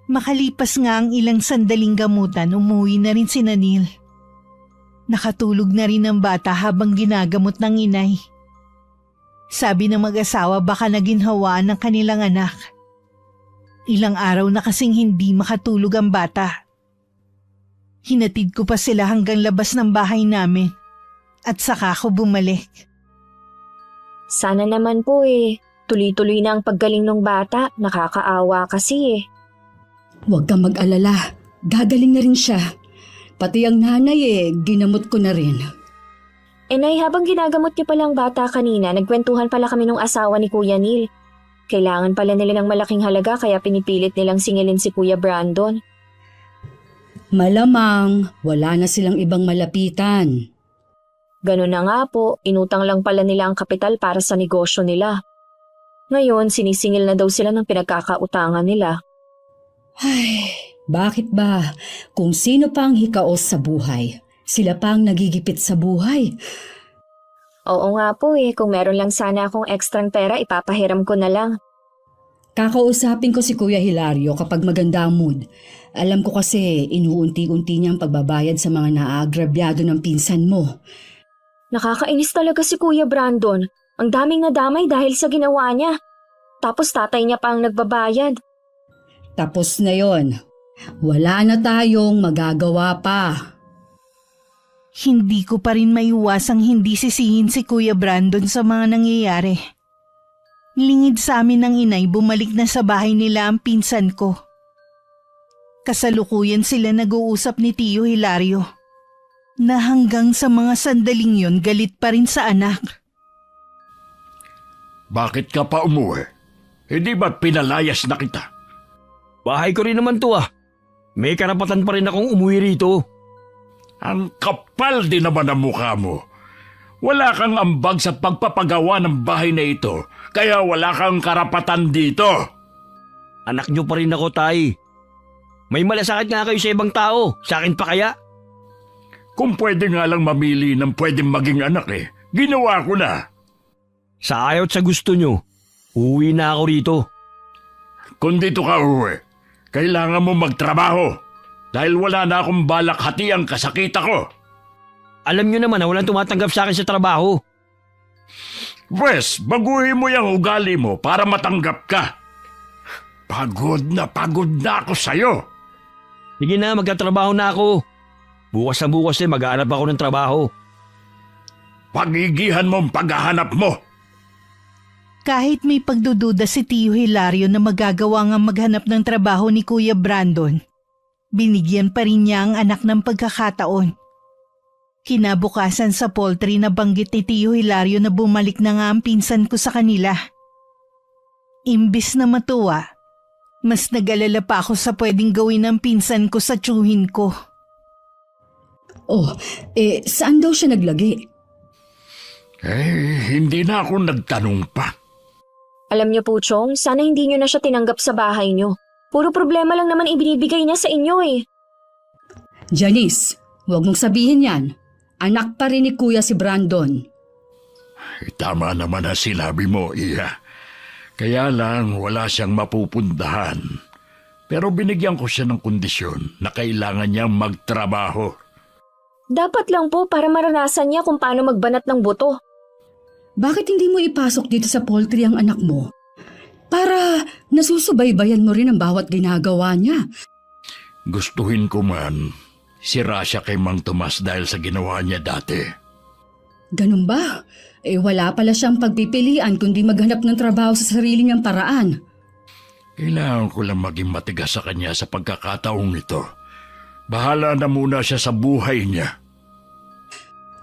Makalipas nga ang ilang sandaling gamutan, umuwi na rin si Neil. Nakatulog na rin ang bata habang ginagamot ng inay. Sabi ng mag-asawa baka naginhawaan ng kanilang anak. Ilang araw na kasing hindi makatulog ang bata. Hinatid ko pa sila hanggang labas ng bahay namin at saka ako bumalik. Sana naman po tuloy-tuloy na ang paggaling ng bata. Nakakaawa kasi Huwag kang mag-alala. Gagaling na rin siya. Pati ang nanay ginamot ko na rin. Nay, habang ginagamot niyo palang bata kanina, nagkwentuhan pala kami ng asawa ni Kuya Neil. Kailangan pala nila ng malaking halaga kaya pinipilit nilang singilin si Kuya Brandon. Malamang, wala na silang ibang malapitan. Ganun na nga po, inutang lang pala nila ang kapital para sa negosyo nila. Ngayon, sinisingil na daw sila ng pinagkakautangan nila. Ay, bakit ba? Kung sino pa ang hikaos sa buhay, sila pa ang nagigipit sa buhay. Oo nga po kung meron lang sana akong ekstrang pera, ipapahiram ko na lang. Kakausapin ko si Kuya Hilario kapag maganda ang mood. Alam ko kasi inuunti-unti niyang pagbabayad sa mga naaagrabyado ng pinsan mo. Nakakainis talaga si Kuya Brandon. Ang daming nadamay dahil sa ginawa niya. Tapos tatay niya pa ang nagbabayad. Tapos na yon. Wala na tayong magagawa pa. Hindi ko pa rin maiwasang hindi sisihin si Kuya Brandon sa mga nangyayari. Lingid sa amin ng inay, bumalik na sa bahay nila ang pinsan ko. Kasalukuyan sila nag-uusap ni Tio Hilario na hanggang sa mga sandaling yon galit pa rin sa anak. Bakit ka pa umuwi? Hindi ba't pinalayas na kita? Bahay ko rin naman to May karapatan pa rin akong umuwi rito. Ang kapal din naman ang mukha mo. Wala kang ambag sa pagpapagawa ng bahay na ito, kaya wala kang karapatan dito. Anak nyo pa rin ako, Tay. May malasakit nga kayo sa ibang tao. Sa akin pa kaya? Kung pwede nga lang mamili ng pwedeng maging anak ginawa ko na. Sa ayaw at sa gusto nyo, uwi na ako rito. Kung dito ka uwi, kailangan mo magtrabaho dahil wala na akong balak hati ang kasakit ako. Alam nyo naman na walang tumatanggap sa akin sa trabaho. Wes, baguhin mo yung ugali mo para matanggap ka. Pagod na ako sa'yo. Sige na, magtatrabaho na ako. Bukas na bukas maghahanap ako ng trabaho. Pagigihan mo ang paghahanap mo. Kahit may pagdududa si Tio Hilario na magagawa nga maghanap ng trabaho ni Kuya Brandon, Binigyan pa rin niya ang anak ng pagkakataon. Kinabukasan sa poultry na banggit ni Tio Hilario na bumalik na nga ang pinsan ko sa kanila. Imbis na matuwa, mas nag-alala pa ako sa pwedeng gawin ng pinsan ko sa tiyuhin ko. Oh, saan daw siya naglagi? Hindi na ako nagtanong pa. Alam niyo po, Chong, sana hindi niyo na siya tinanggap sa bahay niyo. Puro problema lang naman ibinibigay niya sa inyo eh. Janice, huwag mong sabihin yan. Anak pa rin ni Kuya si Brandon. Tama naman na sinabi mo, Iya. Kaya lang wala siyang mapupuntahan. Pero binigyan ko siya ng kondisyon na kailangan niyang magtrabaho. Dapat lang po para maranasan niya kung paano magbanat ng buto. Bakit hindi mo ipasok dito sa poultry ang anak mo? Para nasusubaybayan mo rin ang bawat ginagawa niya. Gustuhin ko man, sira siya kay Mang Tomas dahil sa ginawa niya dati. Ganun ba? Wala pala siyang pagpipilian kundi maghanap ng trabaho sa sarili niyang paraan. Kailangan ko lang maging matigas sa kanya sa pagkakataong ito. Bahala na muna siya sa buhay niya.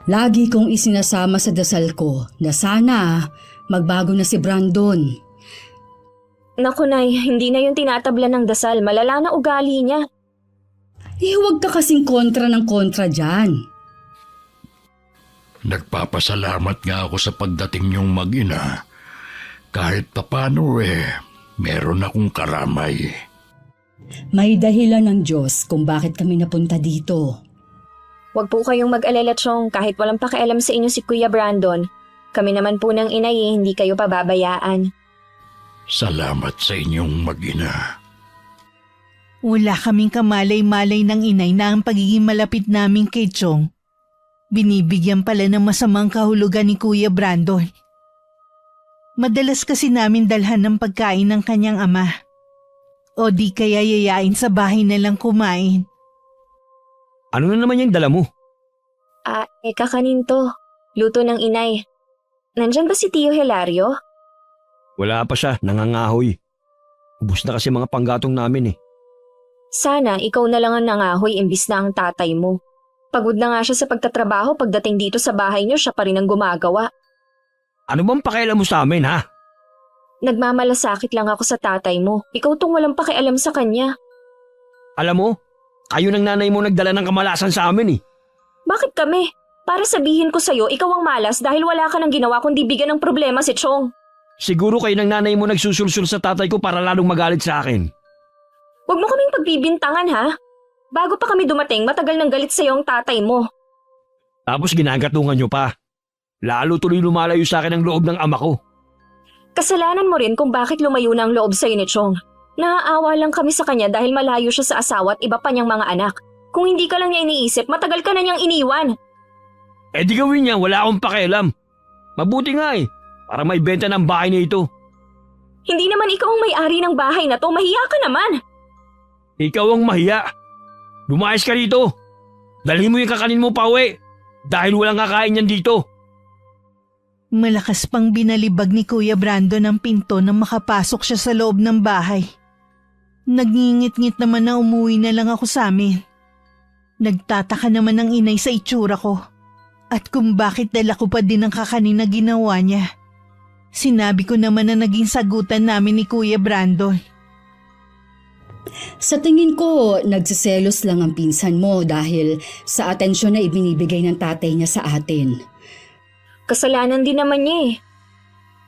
Lagi kong isinasama sa dasal ko na sana magbago na si Brandon. Naku Nay, hindi na yung tinatabla ng dasal. Malala na ugali niya. Huwag ka kasing kontra ng kontra dyan. Nagpapasalamat nga ako sa pagdating niyong mag-ina. Kahit papano meron akong karamay. May dahilan ng Diyos kung bakit kami napunta dito. Huwag po kayong mag-alala, Chong, kahit walang pakialam sa inyo si Kuya Brandon. Kami naman po ng inay hindi kayo pababayaan. Salamat sa inyong mag-ina. Wala kaming kamalay-malay ng inay na ang pagiging malapit namin kay Chong. Binibigyan pala ng masamang kahulugan ni Kuya Brandon. Madalas kasi namin dalhan ng pagkain ng kanyang ama. O di kaya yayain sa bahay na lang kumain. Ano na naman yung dala mo? Kakanin to. Luto ng inay. Nandyan ba si Tio Hilario? Wala pa siya, nangangahoy. Ubus na kasi mga panggatong namin eh. Sana ikaw na lang ang nangahoy imbis na ang tatay mo. Pagod na nga siya sa pagtatrabaho, pagdating dito sa bahay niyo siya pa rin ang gumagawa. Ano bang pakialam mo sa amin ha? Nagmamalasakit lang ako sa tatay mo. Ikaw tong walang pakialam sa kanya. Alam mo, kayo ng nanay mo nagdala ng kamalasan sa amin eh. Bakit kami? Para sabihin ko sa'yo, ikaw ang malas dahil wala ka nang ginawa kundi bigyan ng problema si Chong. Siguro kayo ng nanay mo nagsusulsul sa tatay ko para lalong magalit sa akin. Huwag mo kaming pagbibintangan ha. Bago pa kami dumating, matagal nang galit sa'yo ang tatay mo. Tapos ginagatungan nyo pa. Lalo tuloy lumalayo sa akin ang loob ng ama ko. Kasalanan mo rin kung bakit lumayo na ang loob sa'yo ni Chong. Naaawa lang kami sa kanya dahil malayo siya sa asawa at iba pa niyang mga anak. Kung hindi ka lang niya iniisip, matagal ka na niyang iniwan. Di gawin niya, wala akong pakialam. Mabuti nga eh, para may benta ng bahay niya ito. Hindi naman ikaw ang may-ari ng bahay na to, mahiya ka naman. Ikaw ang mahiya. Lumayas ka rito. Dalhin mo yung kakanin mo pa uwi dahil walang kakain yan dito. Malakas pang binalibag ni Kuya Brandon ang pinto nang makapasok siya sa loob ng bahay. Nagngingit-ngit naman na umuwi na lang ako sa amin. Nagtataka naman ang inay sa itsura ko. At kung bakit dala ko pa din ang kakanin na ginawa niya. Sinabi ko naman na naging sagutan namin ni Kuya Brandon. Sa tingin ko, nagsiselos lang ang pinsan mo dahil sa atensyon na ibinibigay ng tatay niya sa atin. Kasalanan din naman niya eh.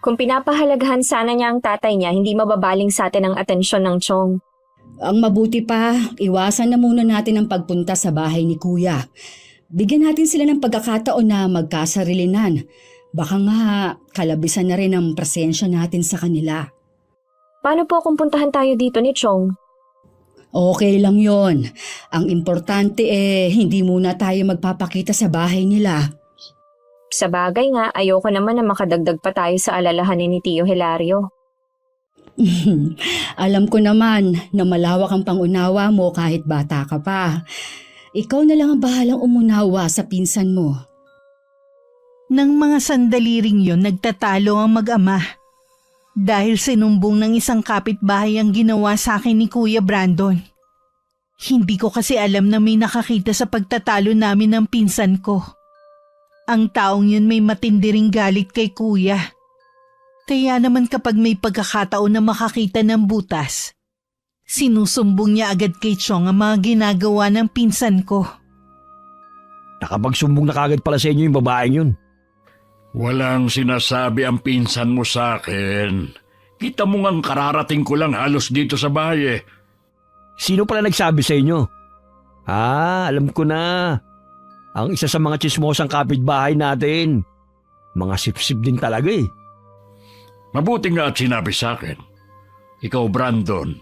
Kung pinapahalagahan sana niya ang tatay niya, hindi mababaling sa atin ang atensyon ng Chong. Ang mabuti pa, iwasan na muna natin ang pagpunta sa bahay ni Kuya. Bigyan natin sila ng pagkakataon na magkasarilinan. Baka nga kalabisan na rin ang presensya natin sa kanila. Paano po kung puntahan tayo dito ni Chong? Okay lang yon. Ang importante hindi muna tayo magpapakita sa bahay nila. Sa bagay nga, ayoko naman na makadagdag pa tayo sa alalahanin ni Tio Hilario. Alam ko naman na malawak ang pangunawa mo kahit bata ka pa. Ikaw na lang ang bahalang umunawa sa pinsan mo. Nang mga sandali ring yun, nagtatalo ang mag-ama. Dahil sinumbong ng isang kapitbahay ang ginawa sa akin ni Kuya Brandon. Hindi ko kasi alam na may nakakita sa pagtatalo namin ng pinsan ko. Ang taong yun may matindi ring galit kay kuya. Kaya naman kapag may pagkakataon na makakita ng butas, sinusumbong niya agad kay Chong ang mga ginagawa ng pinsan ko. Nakapagsumbong na kagad pala sa inyo yung babaeng yun. Walang sinasabi ang pinsan mo sa akin. Kita mo ngang kararating ko lang halos dito sa bahay eh. Sino pala nagsabi sa inyo? Alam ko na. Ang isa sa mga tsismosang kapitbahay natin. Mga sipsip din talaga eh. Mabuti nga at sinabi sa akin. Ikaw, Brandon,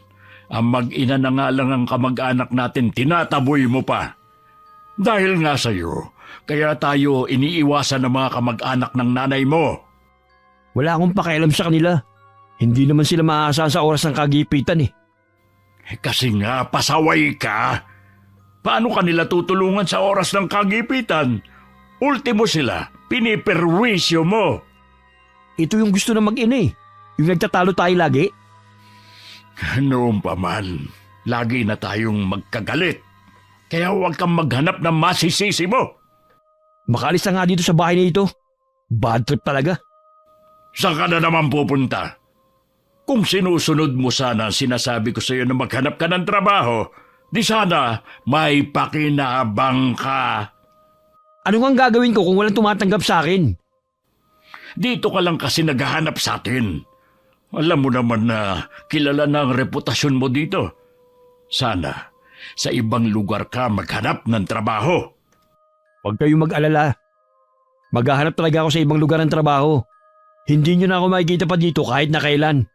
ang mag-ina na nga lang ang kamag-anak natin, tinataboy mo pa. Dahil nga sa'yo, kaya tayo iniiwasan ng mga kamag-anak ng nanay mo. Wala akong pakialam sa kanila. Hindi naman sila maaasahan sa oras ng kagipitan eh. Kasi nga, pasaway ka. Paano kanila tutulungan sa oras ng kagipitan? Ultimo sila, piniperwisyo mo. Ito yung gusto na mag-ina eh. Yung nagtatalo tayo lagi. Noon pa man, lagi na tayong magkagalit. Kaya huwag kang maghanap ng masisisi mo. Makaalis na nga dito sa bahay na ito. Bad trip talaga. Saan ka na naman pupunta? Kung sinusunod mo sana ang sinasabi ko sa iyo na maghanap ka ng trabaho, di sana may pakinabang ka. Ano nga ang gagawin ko kung walang tumatanggap sa akin? Dito ka lang kasi naghahanap sa atin. Alam mo naman na kilala na ang reputasyon mo dito. Sana sa ibang lugar ka maghanap ng trabaho. Huwag kayong mag-alala. Maghahanap talaga ako sa ibang lugar ng trabaho. Hindi nyo na ako makikita pa dito kahit na kailan.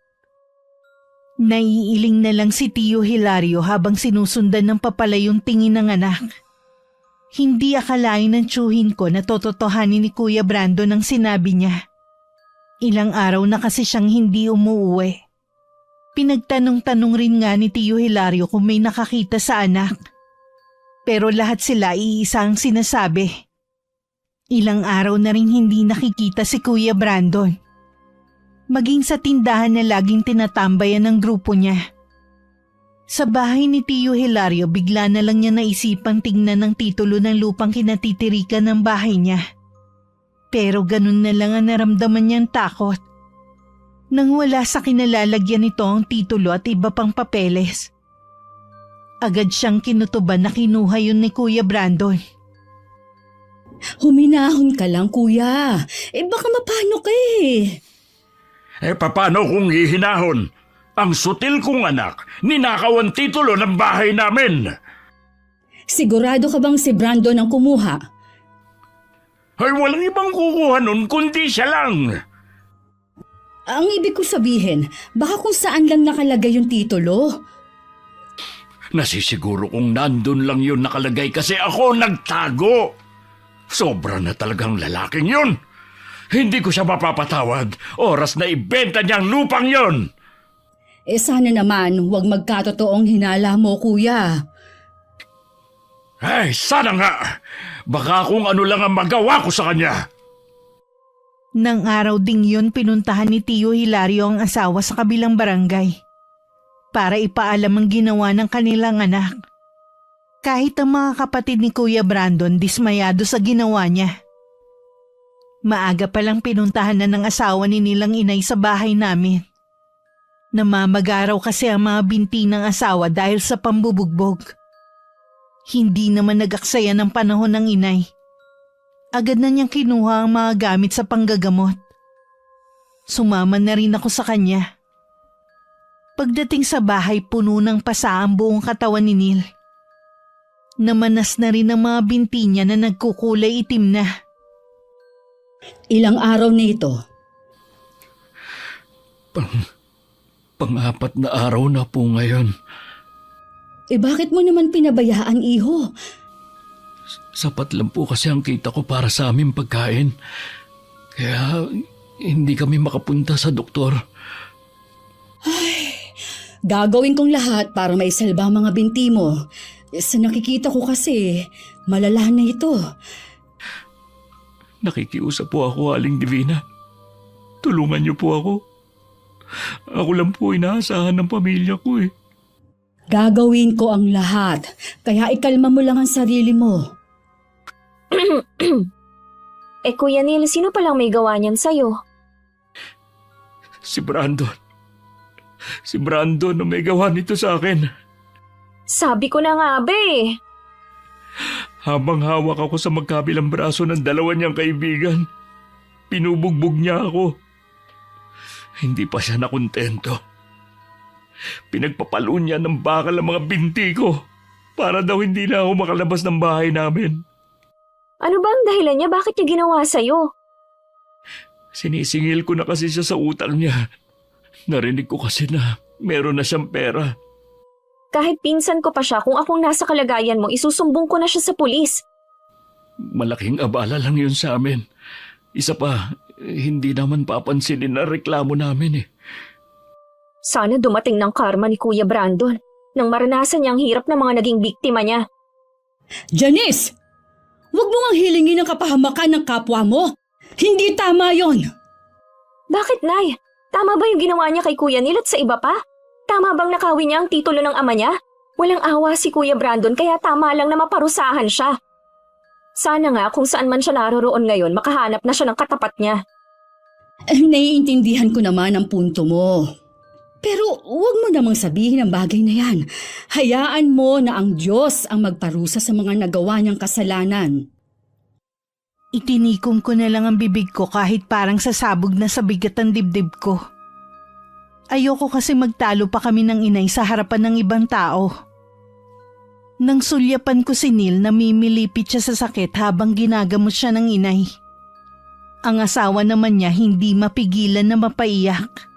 Naiiling na lang si Tio Hilario habang sinusundan ng papalay yung tingin ng anak. Hindi akalain ng tiyuhin ko na tototohanin ni Kuya Brandon ang sinabi niya. Ilang araw na kasi siyang hindi umuuwi. Pinagtanong-tanong rin nga ni Tio Hilario kung may nakakita sa anak. Pero lahat sila iisa ang sinasabi. Ilang araw na rin hindi nakikita si Kuya Brandon. Maging sa tindahan na laging tinatambayan ng grupo niya. Sa bahay ni Tio Hilario, bigla na lang niya naisipang tingnan ng titulo ng lupang kinatitirikan ng bahay niya. Pero ganun na lang ang naramdaman niyang takot. Nang wala sa kinalalagyan nito ang titulo at iba pang papeles. Agad siyang kinutuban na kinuha yun ni Kuya Brandon. Huminahon ka lang, kuya. Baka mapano ka eh. Paano kung hihinahon? Ang sutil kong anak, ninakaw ang titulo ng bahay namin. Sigurado ka bang si Brandon ang kumuha? Ay, walang ibang kukuha nun kundi siya lang. Ang ibig ko sabihin, baka kung saan lang nakalagay yung titulo. Nasisiguro kong nandun lang yun nakalagay kasi ako nagtago. Sobra na talagang lalaking yun. Hindi ko siya mapapatawad. Oras na ibenta niya ang lupang yun. Sana naman huwag magkatotoong hinala mo, kuya. Ay, sana nga. Baka kung ano lang ang magawa ko sa kanya. Nang araw ding yun, pinuntahan ni Tio Hilario ang asawa sa kabilang barangay para ipaalam ang ginawa ng kanilang anak. Kahit ang mga kapatid ni Kuya Brandon dismayado sa ginawa niya. Maaga palang pinuntahan na ng asawa ni nilang inay sa bahay namin. Namamagaraw kasi ang mga binti ng asawa dahil sa pambubugbog. Hindi naman nag-aksaya ng panahon ng inay. Agad na niyang kinuha ang mga gamit sa panggagamot. Sumama na rin ako sa kanya. Pagdating sa bahay, puno ng pasa ang buong katawan ni Neil. Namanas na rin ang mga binti niya na nagkukulay itim na. Ilang araw nito? Pang-apat na araw na po ngayon. Bakit mo naman pinabayaan, iho? Sapat lang po kasi ang kita ko para sa aming pagkain. Kaya hindi kami makapunta sa doktor. Gagawin kong lahat para maisalba ang mga binti mo. Sa nakikita ko kasi, malala na ito. Nakikiusap po ako, Aling Divina. Tulungan niyo po ako. Ako lang po inaasahan ng pamilya ko eh. Gagawin ko ang lahat, kaya ikalma mo lang ang sarili mo. Kuya Neil, sino palang may gawa niyan sa'yo? Si Brandon. Si Brandon na may gawa nito sa akin. Sabi ko na nga ba eh. Habang hawak ako sa magkabilang braso ng dalawa niyang kaibigan, pinubugbog niya ako. Hindi pa siya nakontento. Pinagpapalo niya ng bakal ang mga binti ko para daw hindi na ako makalabas ng bahay namin. Ano ba ang dahilan niya? Bakit niya ginawa sa'yo? Sinisingil ko na kasi siya sa utang niya. Narinig ko kasi na meron na siyang pera. Kahit pinsan ko pa siya, kung akong nasa kalagayan mo, isusumbong ko na siya sa pulis. Malaking abala lang yun sa amin. Isa pa, hindi naman papansinin na reklamo namin eh. Sana dumating ng karma ni Kuya Brandon nang maranasan niya ang hirap ng mga naging biktima niya. Janice! Huwag mo ngang hilingin ang kapahamakan ng kapwa mo. Hindi tama yon. Bakit, Nay? Tama ba yung ginawa niya kay Kuya Neil at sa iba pa? Tama bang nakawin niya ang titulo ng ama niya? Walang awa si Kuya Brandon kaya tama lang na maparusahan siya. Sana nga kung saan man siya naroroon ngayon, makahanap na siya ng katapat niya. Naiintindihan ko naman ang punto mo. Pero huwag mo namang sabihin ang bagay na yan. Hayaan mo na ang Diyos ang magparusa sa mga nagawa niyang kasalanan. Itinikom ko na lang ang bibig ko kahit parang sasabog na sa bigat ang dibdib ko. Ayoko kasi magtalo pa kami ng inay sa harapan ng ibang tao. Nang sulyapan ko si Neil, namimilipit siya sa sakit habang ginagamot siya ng inay. Ang asawa naman niya hindi mapigilan na mapaiyak.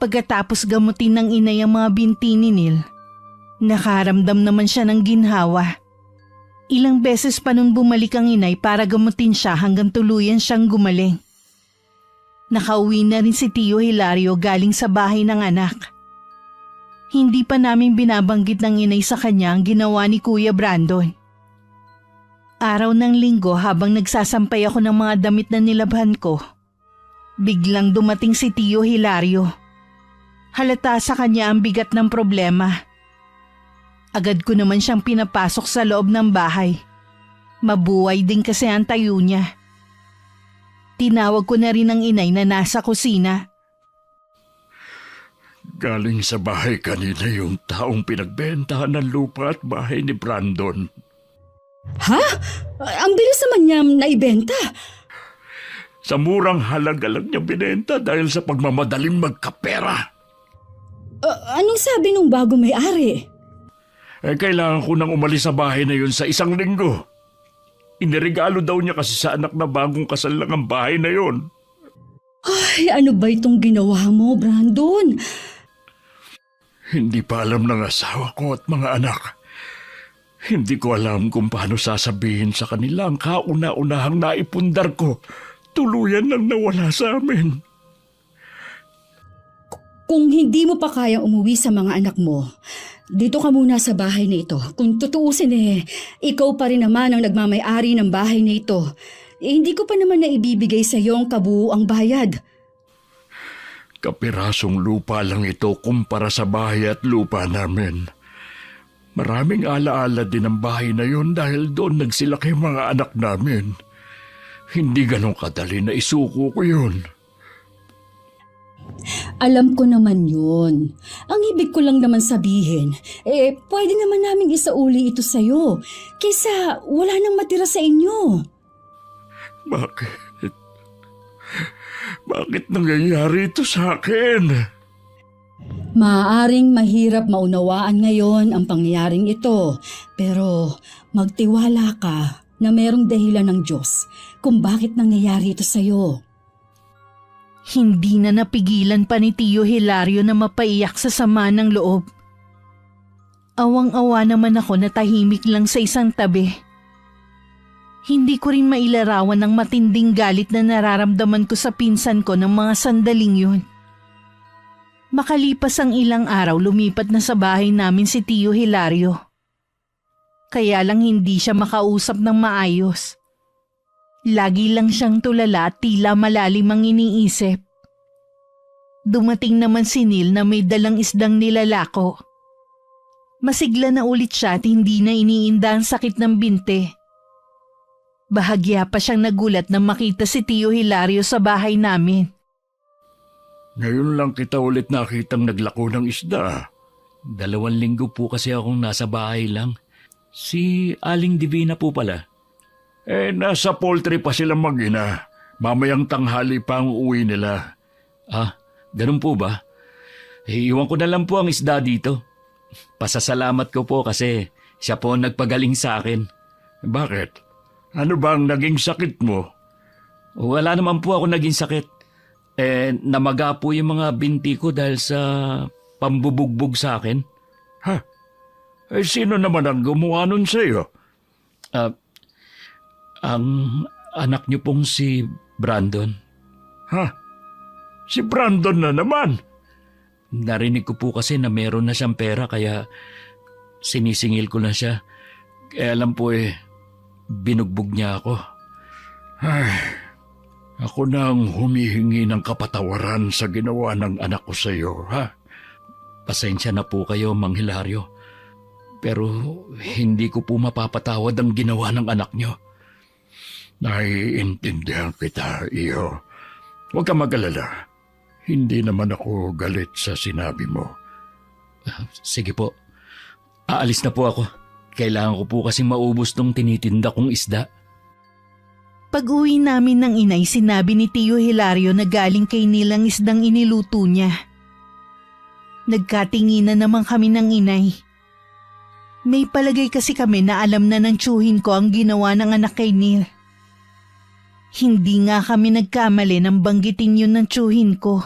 Pagkatapos gamutin ng inay ang mga binti ni Neil, nakaramdam naman siya ng ginhawa. Ilang beses pa nung bumalik ang inay para gamutin siya hanggang tuluyan siyang gumaling. Nakauwi na rin si Tio Hilario galing sa bahay ng anak. Hindi pa namin binabanggit ng inay sa kanya ang ginawa ni Kuya Brandon. Araw ng linggo habang nagsasampay ako ng mga damit na nilabhan ko, biglang dumating si Tio Hilario. Halata sa kanya ang bigat ng problema. Agad ko naman siyang pinapasok sa loob ng bahay. Mabuhay din kasi ang tayo niya. Tinawag ko na rin ang inay na nasa kusina. Galing sa bahay kanina yung taong pinagbentahan ng lupa at bahay ni Brandon. Ha? Ang bilis naman niya naibenta. Sa murang halaga lang niya binenta dahil sa pagmamadaling magkapera. Anong sabi nung bago may-ari? Kailangan ko nang umalis sa bahay na yun sa 1 linggo. Iniregalo daw niya kasi sa anak na bagong kasal lang ang bahay na yun. Ay, ano ba itong ginawa mo, Brandon? Hindi pa alam ng asawa ko at mga anak. Hindi ko alam kung paano sasabihin sa kanila ang kauna-unahang naipundar ko. Tuluyan lang nawala sa amin. Kung hindi mo pa kayang umuwi sa mga anak mo, dito ka muna sa bahay na ito. Kung tutuusin ikaw pa rin naman ang nagmamay-ari ng bahay na ito. Hindi ko pa naman naibibigay sa iyo ang kabuuang bayad. Kapirasong lupa lang ito kumpara sa bahay at lupa namin. Maraming alaala din ang bahay na yun dahil doon nagsilaki mga anak namin. Hindi ganun kadali na isuko ko yun. Alam ko naman yun. Ang ibig ko lang naman sabihin, pwede naman namin isauli ito sa'yo. Kaysa wala nang matira sa inyo. Bakit? Bakit nangyayari ito sa akin? Maaaring mahirap maunawaan ngayon ang pangyayaring ito. Pero magtiwala ka na merong dahilan ng Diyos kung bakit nangyayari ito sa'yo. Hindi na napigilan pa ni Tio Hilario na mapaiyak sa sama ng loob. Awang-awa naman ako na tahimik lang sa isang tabi. Hindi ko rin mailarawan ang matinding galit na nararamdaman ko sa pinsan ko ng mga sandaling yun. Makalipas ang ilang araw, lumipat na sa bahay namin si Tio Hilario. Kaya lang hindi siya makausap ng maayos. Lagi lang siyang tulala at tila malalim ang iniisip. Dumating naman si Neil na may dalang isdang nilalako. Masigla na ulit siya at hindi na iniinda ang sakit ng binte. Bahagya pa siyang nagulat nang makita si Tio Hilario sa bahay namin. Ngayon lang kita ulit nakitang naglako ng isda. 2 linggo po kasi akong nasa bahay lang. Si Aling Divina po pala. Nasa poultry pa sila mag-ina. Mamayang tanghali pa ang uwi nila. Ah, ganun po ba? Iwan ko na lang po ang isda dito. Pasasalamat ko po kasi siya po ang nagpagaling sa akin. Bakit? Ano ba ang naging sakit mo? Wala naman po ako naging sakit. Namaga po yung mga binti ko dahil sa pambubugbog sa akin. Ha? Sino naman ang gumawa nun sa'yo? Ang anak niyo pong si Brandon. Ha? Si Brandon na naman? Narinig ko po kasi na meron na siyang pera kaya sinisingil ko na siya. Kaya alam po binugbog niya ako. Ay, ako na ang humihingi ng kapatawaran sa ginawa ng anak ko sa iyo, ha? Pasensya na po kayo, Mang Hilario. Pero hindi ko po mapapatawad ang ginawa ng anak niyo. Naiintindihan kita, iyo. Huwag ka mag-alala. Hindi naman ako galit sa sinabi mo. Sige po. Aalis na po ako. Kailangan ko po kasing maubos tong tinitinda kong isda. Pag-uwi namin ng inay, sinabi ni Tio Hilario na galing kay Neil ang isdang iniluto niya. Nagkatinginan naman kami ng inay. May palagay kasi kami na alam na ng tiyuhin ko ang ginawa ng anak kay Neil. Hindi nga kami nagkamali nang banggitin yun ng tiyuhin ko.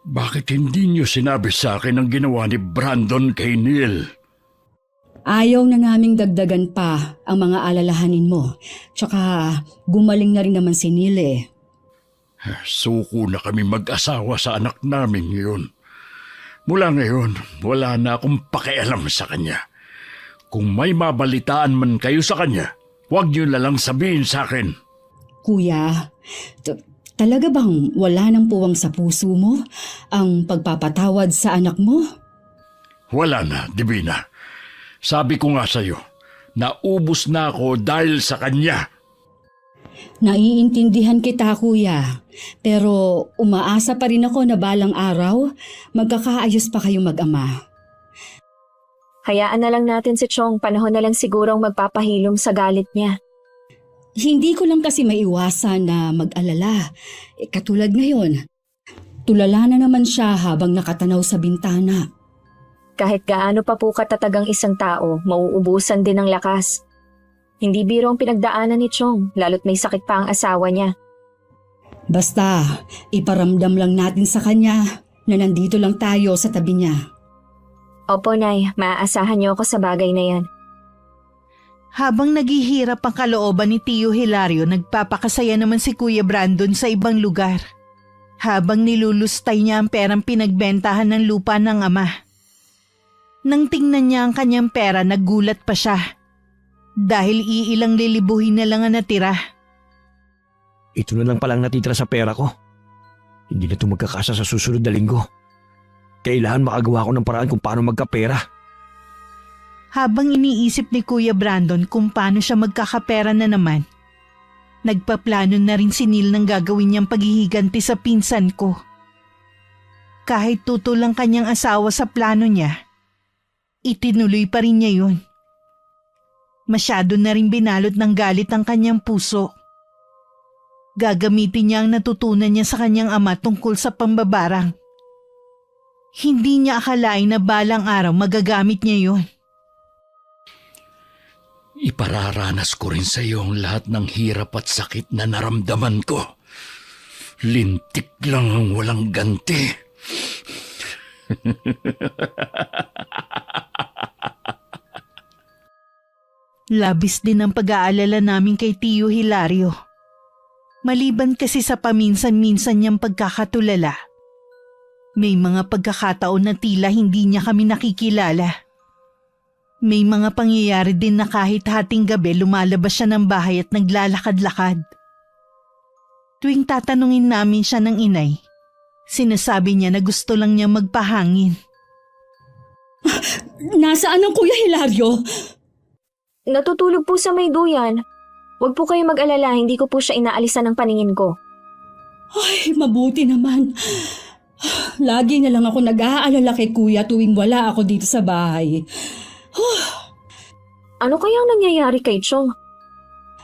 Bakit hindi niyo sinabi sa akin ang ginawa ni Brandon kay Neil? Ayaw na naming dagdagan pa ang mga alalahanin mo. Tsaka gumaling na rin naman si Neil eh. Suko na kami mag-asawa sa anak namin ngayon. Mula ngayon, wala na akong pakialam sa kanya. Kung may mabalitaan man kayo sa kanya, huwag niyo na lang sabihin sa akin. Kuya, talaga bang wala nang puwang sa puso mo ang pagpapatawad sa anak mo? Wala na, Divina. Sabi ko nga sa'yo, naubos na ako dahil sa kanya. Naiintindihan kita, kuya. Pero umaasa pa rin ako na balang araw, magkakaayos pa kayong mag-ama. Hayaan na lang natin si Chong, panahon na lang sigurong magpapahilom sa galit niya. Hindi ko lang kasi maiwasan na mag-alala. Katulad ngayon, tulala na naman siya habang nakatanaw sa bintana. Kahit gaano pa po katatag ang isang tao, mauubusan din ng lakas. Hindi biro ang pinagdaanan ni Chong, lalo't may sakit pa ang asawa niya. Basta, iparamdam lang natin sa kanya na nandito lang tayo sa tabi niya. Opo, Nay, maaasahan niyo ako sa bagay na yan. Habang naghihirap ang kalooban ni Tio Hilario, nagpapakasaya naman si Kuya Brandon sa ibang lugar. Habang nilulustay niya ang perang pinagbentahan ng lupa ng ama. Nang tingnan niya ang kanyang pera, nagulat pa siya. Dahil iilang lilibuhin na lang ang natira. Ito na lang palang natitira sa pera ko. Hindi na ito magkakasa sa susunod na linggo. Kailangan makagawa ko ng paraan kung paano magkapera. Habang iniisip ni Kuya Brandon kung paano siya magkakapera na naman, nagpaplano na rin si Neil ng gagawin niyang paghihiganti sa pinsan ko. Kahit tutol ang kanyang asawa sa plano niya, itinuloy pa rin niya yun. Masyado na rin binalot ng galit ang kanyang puso. Gagamitin niya ang natutunan niya sa kanyang ama tungkol sa pambabarang. Hindi niya akalain na balang araw magagamit niya yun. Ipararanas ko rin sa iyo ang lahat ng hirap at sakit na naramdaman ko. Lintik lang ang walang ganti. Labis din ang pag-aalala namin kay Tio Hilario. Maliban kasi sa paminsan-minsan niyang pagkakatulala, may mga pagkakataon na tila hindi niya kami nakikilala. May mga pangyayari din na kahit hating gabi lumalabas siya ng bahay at naglalakad-lakad. Tuwing tatanungin namin siya ng inay, sinasabi niya na gusto lang niya magpahangin. Nasaan ang Kuya Hilario? Natutulog po sa may duyan. Huwag po kayo mag-alala, hindi ko po siya inaalisan ng paningin ko. Ay, mabuti naman. Lagi na lang ako nag-aalala kay Kuya tuwing wala ako dito sa bahay. Ano kayang nangyayari kay Chong?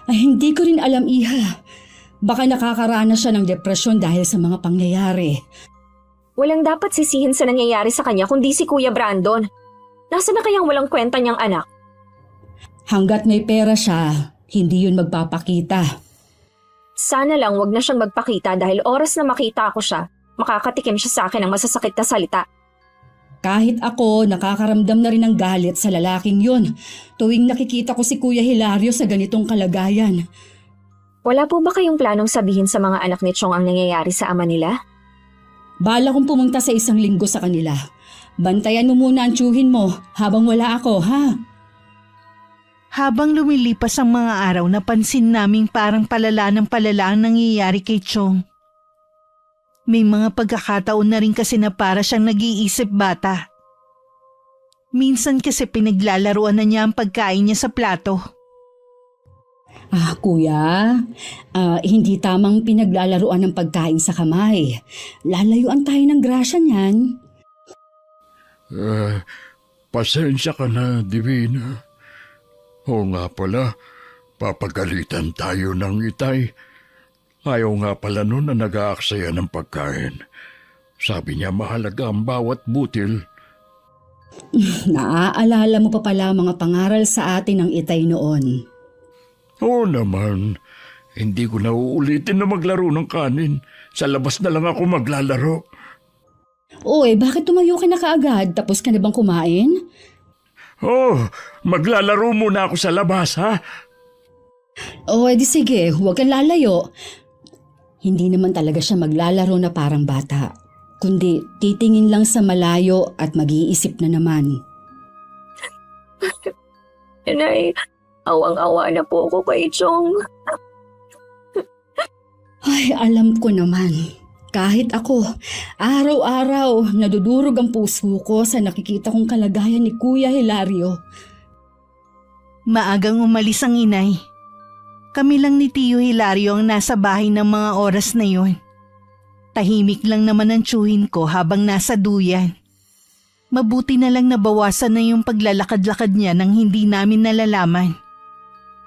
Ay, hindi ko rin alam, Iha. Baka nakakaranas siya ng depresyon dahil sa mga pangyayari. Walang dapat sisihin sa nangyayari sa kanya kundi si Kuya Brandon. Nasaan na kayang walang kwenta niyang anak? Hanggat may pera siya, hindi yun magpapakita. Sana lang wag na siyang magpakita dahil oras na makita ko siya, makakatikim siya sa akin ng masasakit na salita. Kahit ako, nakakaramdam na rin ng galit sa lalaking yun tuwing nakikita ko si Kuya Hilario sa ganitong kalagayan. Wala po ba kayong planong sabihin sa mga anak ni Chong ang nangyayari sa ama nila? Bala kong pumunta sa 1 linggo sa kanila. Bantayan mo muna ang tiyuhin mo habang wala ako, ha? Habang lumilipas ang mga araw, napansin naming parang palala ng palala ang nangyayari kay Chong. May mga pagkakataon na rin kasi na para siyang nag-iisip bata. Minsan kasi pinaglalaruan na niya ang pagkain niya sa plato. Kuya, hindi tamang pinaglalaruan ng pagkain sa kamay. Lalayuan tayo ng grasya niyan. Pasensya ka na, Divina. Oo nga pala, papagalitan tayo ng itay. Ayaw nga pala nun na nag-aaksaya ng pagkain. Sabi niya mahalaga ang bawat butil. Naaalala mo pa pala mga pangaral sa atin ng itay noon. Oo naman, hindi ko na uulitin na maglaro ng kanin. Sa labas na lang ako maglalaro. Bakit tumayo ka na kaagad? Tapos ka na bang kumain? Maglalaro muna ako sa labas, ha? Di sige, huwag kang lalayo. Hindi naman talaga siya maglalaro na parang bata, kundi titingin lang sa malayo at mag-iisip na naman. Inay, awang-awa na po ako kay Chong. Ay, alam ko naman. Kahit ako, araw-araw nadudurog ang puso ko sa nakikita kong kalagayan ni Kuya Hilario. Maagang umalis ang inay. Kami lang ni Tio Hilario ang nasa bahay ng mga oras na yon. Tahimik lang naman ang tiyuhin ko habang nasa duyan. Mabuti na lang nabawasan na yung paglalakad-lakad niya nang hindi namin nalalaman.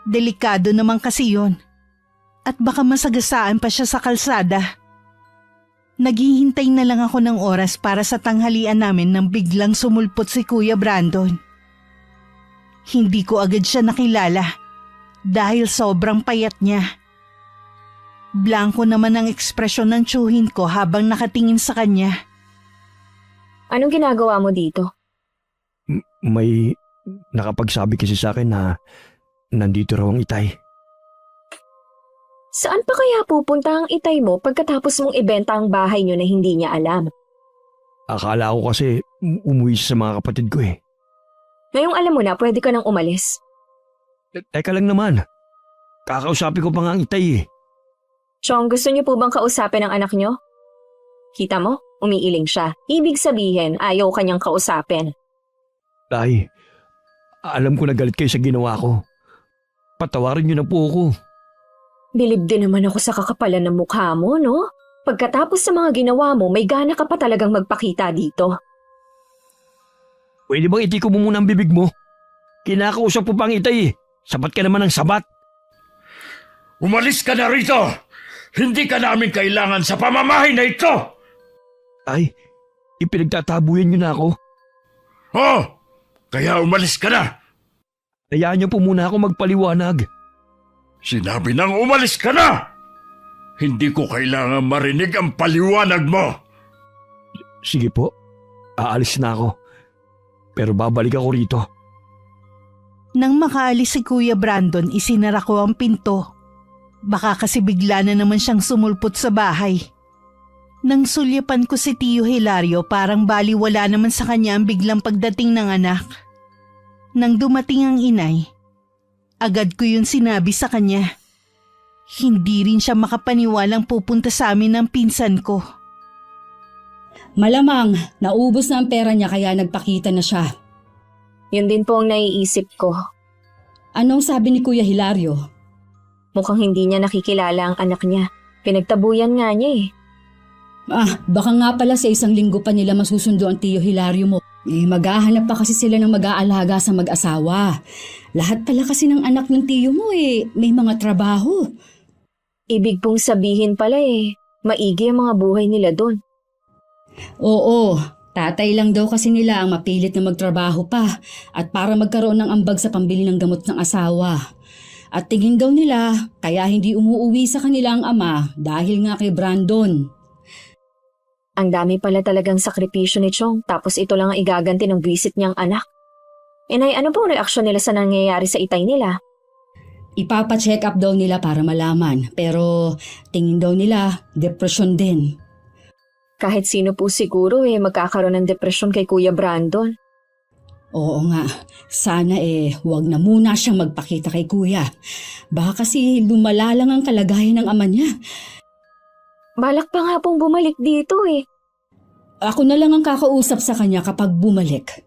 Delikado naman kasi yon. At baka masagasaan pa siya sa kalsada. Naghihintay na lang ako ng oras para sa tanghalian namin nang biglang sumulpot si Kuya Brandon. Hindi ko agad siya nakilala dahil sobrang payat niya. Blanko naman ang ekspresyon ng tiyuhin ko habang nakatingin sa kanya. Anong ginagawa mo dito? May nakapagsabi kasi sa akin na nandito raw ang itay. Saan pa kaya pupunta ang itay mo pagkatapos mong ibenta ang bahay niyo na hindi niya alam? Akala ko kasi umuwi siya sa mga kapatid ko eh. Ngayong alam mo na, pwede ka nang umalis. Teka lang naman. Kakausapin ko pa nga ang itay eh. Chong, gusto niyo po bang kausapin ang anak niyo? Kita mo? Umiiling siya. Ibig sabihin, ayaw kanyang kausapin. Tay, alam ko na galit kayo sa ginawa ko. Patawarin niyo na po ako. Bilib din naman ako sa kakapalan ng mukha mo, no? Pagkatapos sa mga ginawa mo, may gana ka pa talagang magpakita dito. Pwede bang itiko mo muna ang bibig mo? Kinakausap po pang itay eh. Sabat ka naman ng sabat. Umalis ka na rito! Hindi ka namin kailangan sa pamamahay na ito! Ay, ipinagtatabuyan niyo na ako. Kaya umalis ka na! Hayaan niyo po muna ako magpaliwanag. Sinabi nang umalis ka na! Hindi ko kailangan marinig ang paliwanag mo! Sige po, aalis na ako. Pero babalik ako rito. Nang makaalis si Kuya Brandon, isinara ko ang pinto. Baka kasi bigla na naman siyang sumulpot sa bahay. Nang sulyapan ko si Tio Hilario, parang baliwala naman sa kanya ang biglang pagdating ng anak. Nang dumating ang inay, agad ko yun sinabi sa kanya. Hindi rin siya makapaniwalang pupunta sa amin ng pinsan ko. Malamang, naubos na ang pera niya kaya nagpakita na siya. Yun din po ang naiisip ko. Anong sabi ni Kuya Hilario? Mukhang hindi niya nakikilala ang anak niya. Pinagtabuyan nga niya eh. Baka nga pala sa 1 linggo pa nila masusundo ang Tiyo Hilario mo. Maghahanap pa kasi sila ng mag-aalaga sa mag-asawa. Lahat pala kasi ng anak ng tiyo mo may mga trabaho. Ibig pong sabihin pala maigi ang mga buhay nila doon. Oo, tatay lang daw kasi nila ang mapilit na magtrabaho pa at para magkaroon ng ambag sa pambili ng gamot ng asawa. At tingin daw nila kaya hindi umuuwi sa kanila ang ama dahil nga kay Brandon. Ang dami pala talagang sakripisyo ni Chong tapos ito lang ang igaganti ng visit niyang anak. Inay, ano pong reaksyon nila sa nangyayari sa itay nila? Ipapa-check up daw nila para malaman pero tingin daw nila depresyon din. Kahit sino po siguro magkakaroon ng depresyon kay Kuya Brandon. Oo nga, sana huwag na muna siyang magpakita kay kuya. Baka kasi lumala lang ang kalagayan ng ama niya. Balak pa nga pong bumalik dito Ako na lang ang kakausap sa kanya kapag bumalik.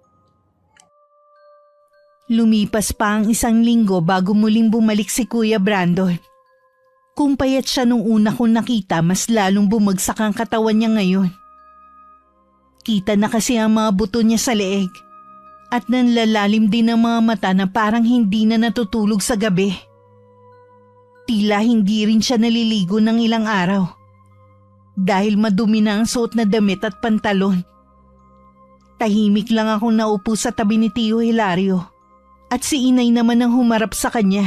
Lumipas pa ang 1 linggo bago muling bumalik si Kuya Brandon. Kung payat siya nung una kong nakita, mas lalong bumagsak ang katawan niya ngayon. Kita na kasi ang mga buto niya sa leeg. At nanlalalim din ang mga mata na parang hindi na natutulog sa gabi. Tila hindi rin siya naliligo ng ilang araw. Dahil madumi na ang suot na damit at pantalon. Tahimik lang akong naupo sa tabi ni Tio Hilario. At si inay naman ang humarap sa kanya.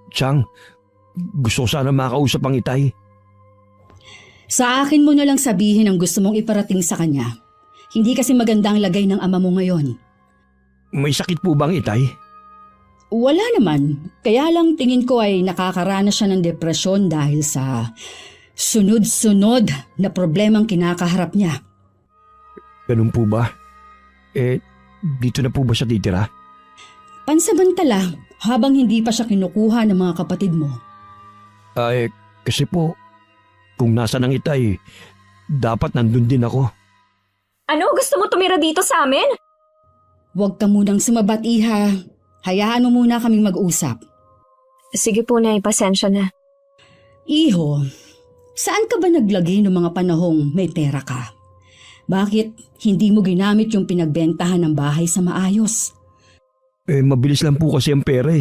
Chang, gusto ko sana makausap ang itay. Sa akin mo na lang sabihin ang gusto mong iparating sa kanya. Hindi kasi maganda ang lagay ng ama mo ngayon. May sakit po bang itay? Wala naman. Kaya lang tingin ko ay nakakaranas siya ng depresyon dahil sa sunod-sunod na problemang kinakaharap niya. Ganun po ba? Dito na po ba siya titira? Pansamantala, habang hindi pa siya kinukuha ng mga kapatid mo. Kasi po, kung nasa ng itay, dapat nandun din ako. Ano? Gusto mo tumira dito sa amin? Huwag ka munang sumabat, iha. Hayaan mo muna kaming mag-usap. Sige po, Nay, pasensya na. Iho, saan ka ba naglagay ng mga panahong may pera ka? Bakit hindi mo ginamit yung pinagbentahan ng bahay sa maayos? Mabilis lang po kasi ang pera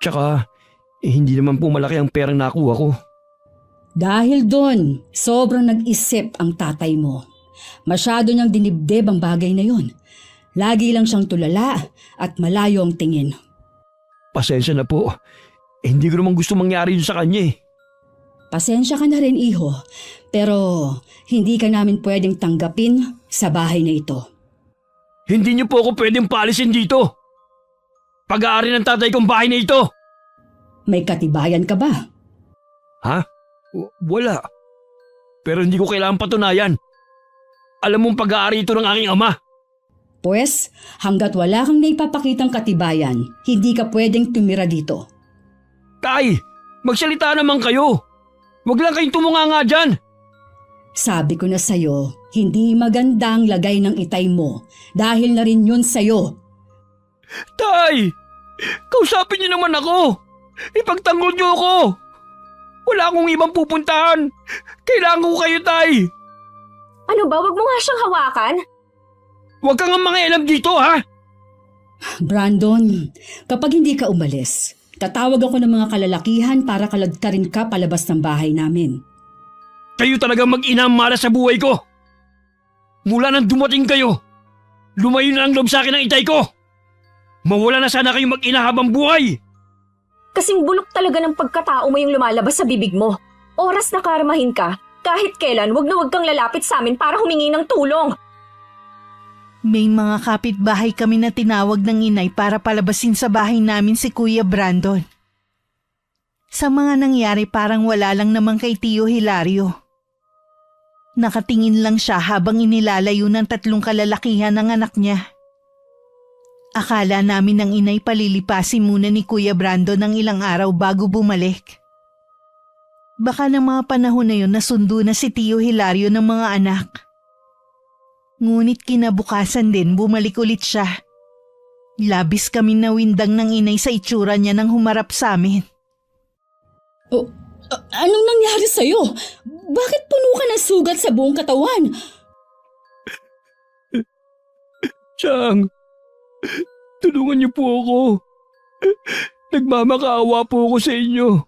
Tsaka, hindi naman po malaki ang perang nakuha ko. Dahil doon, sobrang nag-isip ang tatay mo. Masyado niyang dinibdib ang bagay na yon. Lagi lang siyang tulala at malayo ang tingin. Pasensya na po. Hindi ko naman gusto mangyari yun sa kanya Pasensya ka na rin, iho. Pero hindi ka namin pwedeng tanggapin sa bahay na ito. Hindi niyo po ako pwedeng paalisin dito. Pag-aari ng tatay kong bahay na ito. May katibayan ka ba? Ha? Wala. Pero hindi ko kailangan patunayan. Alam mong pag-aari ito ng aking ama. Pues, hanggat wala kang naipapakitang katibayan, hindi ka pwedeng tumira dito. Tay, magsalita naman kayo. Huwag lang kayong tumunganga dyan. Sabi ko na sa'yo, hindi magandang lagay ng itay mo dahil na rin yun sa'yo. Tay, kausapin niyo naman ako. Ipagtanggol niyo ako. Wala akong ibang pupuntahan. Kailangan ko kayo, Tay. Ano ba? Wag mo nga siyang hawakan. Huwag kang mga alam dito, ha? Brandon, kapag hindi ka umalis, tatawag ako ng mga kalalakihan para kaladkarin ka palabas ng bahay namin. Kayo talagang mag-ina ang malas sa buhay ko. Mula nang dumating kayo, lumayo na ang loob sa akin ng itay ko. Mawala na sana kayong mag-ina habang buhay. Kasing bulok talaga ng pagkatao mo yung lumalabas sa bibig mo. Oras na karmahin ka, kahit kailan wag na wag kang lalapit sa amin para humingi ng tulong. May mga kapitbahay kami na tinawag ng inay para palabasin sa bahay namin si Kuya Brandon. Sa mga nangyari parang wala lang naman kay Tio Hilario. Nakatingin lang siya habang inilalayo ng 3 kalalakihan ng anak niya. Akala namin ng inay palilipasin muna ni Kuya Brandon ng ilang araw bago bumalik. Baka ng mga panahon na yun nasundo na si Tio Hilario ng mga anak. Ngunit kinabukasan din bumalik ulit siya Labis kami nawindang ng inay sa itsura niya nang humarap sa amin. Anong nangyari sa'yo? Bakit puno ka ng sugat sa buong katawan? Chang, tulungan niyo po ako. Nagmamakaawa po ako sa inyo.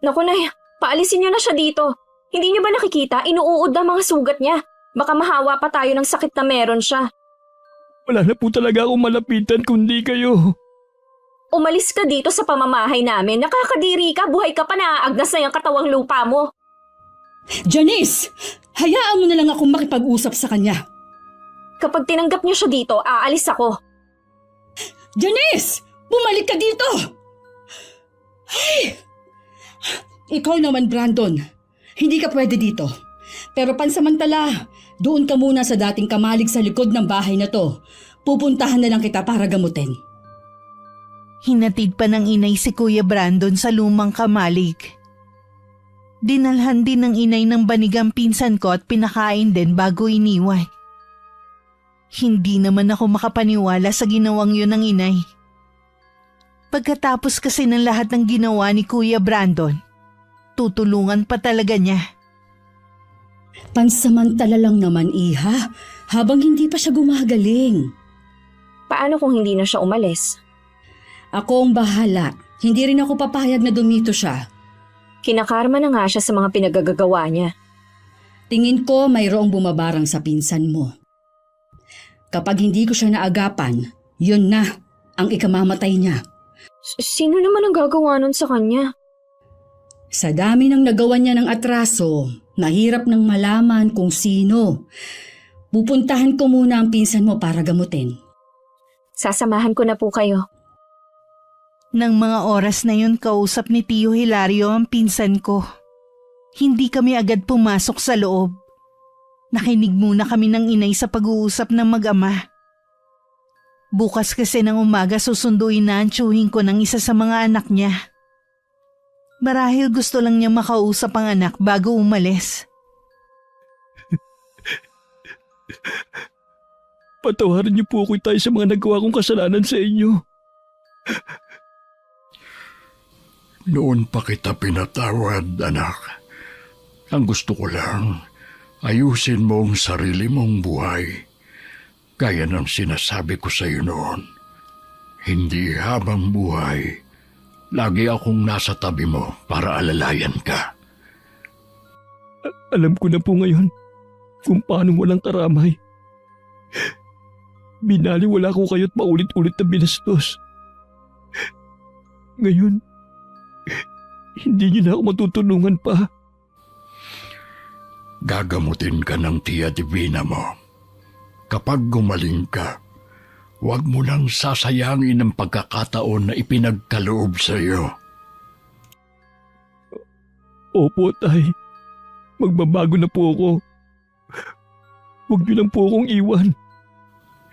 Naku Nay, paalisin niyo na siya dito. Hindi niyo ba nakikita? Inuuod na mga sugat niya. Baka mahawa pa tayo ng sakit na meron siya. Wala na po talaga akong malapitan kundi kayo. Umalis ka dito sa pamamahay namin. Nakakadiri ka, buhay ka pa, naaagnas na yung katawang lupa mo. Janice! Hayaan mo na lang akong makipag-usap sa kanya. Kapag tinanggap niyo siya dito, aalis ako. Janice! Bumalik ka dito! Ay! Ikaw naman, Brandon. Hindi ka pwede dito. Pero pansamantala, doon ka muna sa dating kamalig sa likod ng bahay na to. Pupuntahan na lang kita para gamutin. Hinatid pa ng inay si Kuya Brandon sa lumang kamalig. Dinalhan din ng inay ng banigang pinsan ko at pinakain din bago iniwan. Hindi naman ako makapaniwala sa ginawang yun ng inay. Pagkatapos kasi ng lahat ng ginawa ni Kuya Brandon, tutulungan pa talaga niya. Pansamantala lang naman, Iha, habang hindi pa siya gumagaling. Paano kung hindi na siya umalis? Ako ang bahala. Hindi rin ako papayag na dumito siya. Kinakarma na nga siya sa mga pinagagagawa niya. Tingin ko mayroong bumabarang sa pinsan mo. Kapag hindi ko siya naagapan, yun na ang ikamamatay niya. Sino naman ang gagawa nun sa kanya? Sa dami ng nagawa niya ng atraso, mahirap nang malaman kung sino. Pupuntahan ko muna ang pinsan mo para gamutin. Sasamahan ko na po kayo. Nang mga oras na yun kausap ni Tio Hilario ang pinsan ko. Hindi kami agad pumasok sa loob. Nakinig muna kami ng inay sa pag-uusap ng mag-ama. Bukas kasi ng umaga susunduin na ang tiyuhin ko ng isa sa mga anak niya. Marahil gusto lang niya makausap ang anak bago umalis. Patawarin niyo po ako tayo sa mga nagawa kong kasalanan sa inyo. Noon pa kita pinatawad, anak. Ang gusto ko lang, ayusin mo ang sarili mong buhay. Gaya ng sinasabi ko sa iyo noon. Hindi habang buhay, lagi akong nasa tabi mo para alalayan ka. Alam ko na po ngayon kung paano walang karamay. Binaliwala ko kayo't paulit-ulit na binastos. Ngayon, hindi niyo na ako matutulungan pa. Gagamutin ka ng Tia Divina mo. Kapag gumaling ka, huwag mo nang sasayangin ang pagkakataon na ipinagkaloob sa iyo. Opo, tay. Magbabago na po ako. Huwag niyo lang po akong iwan.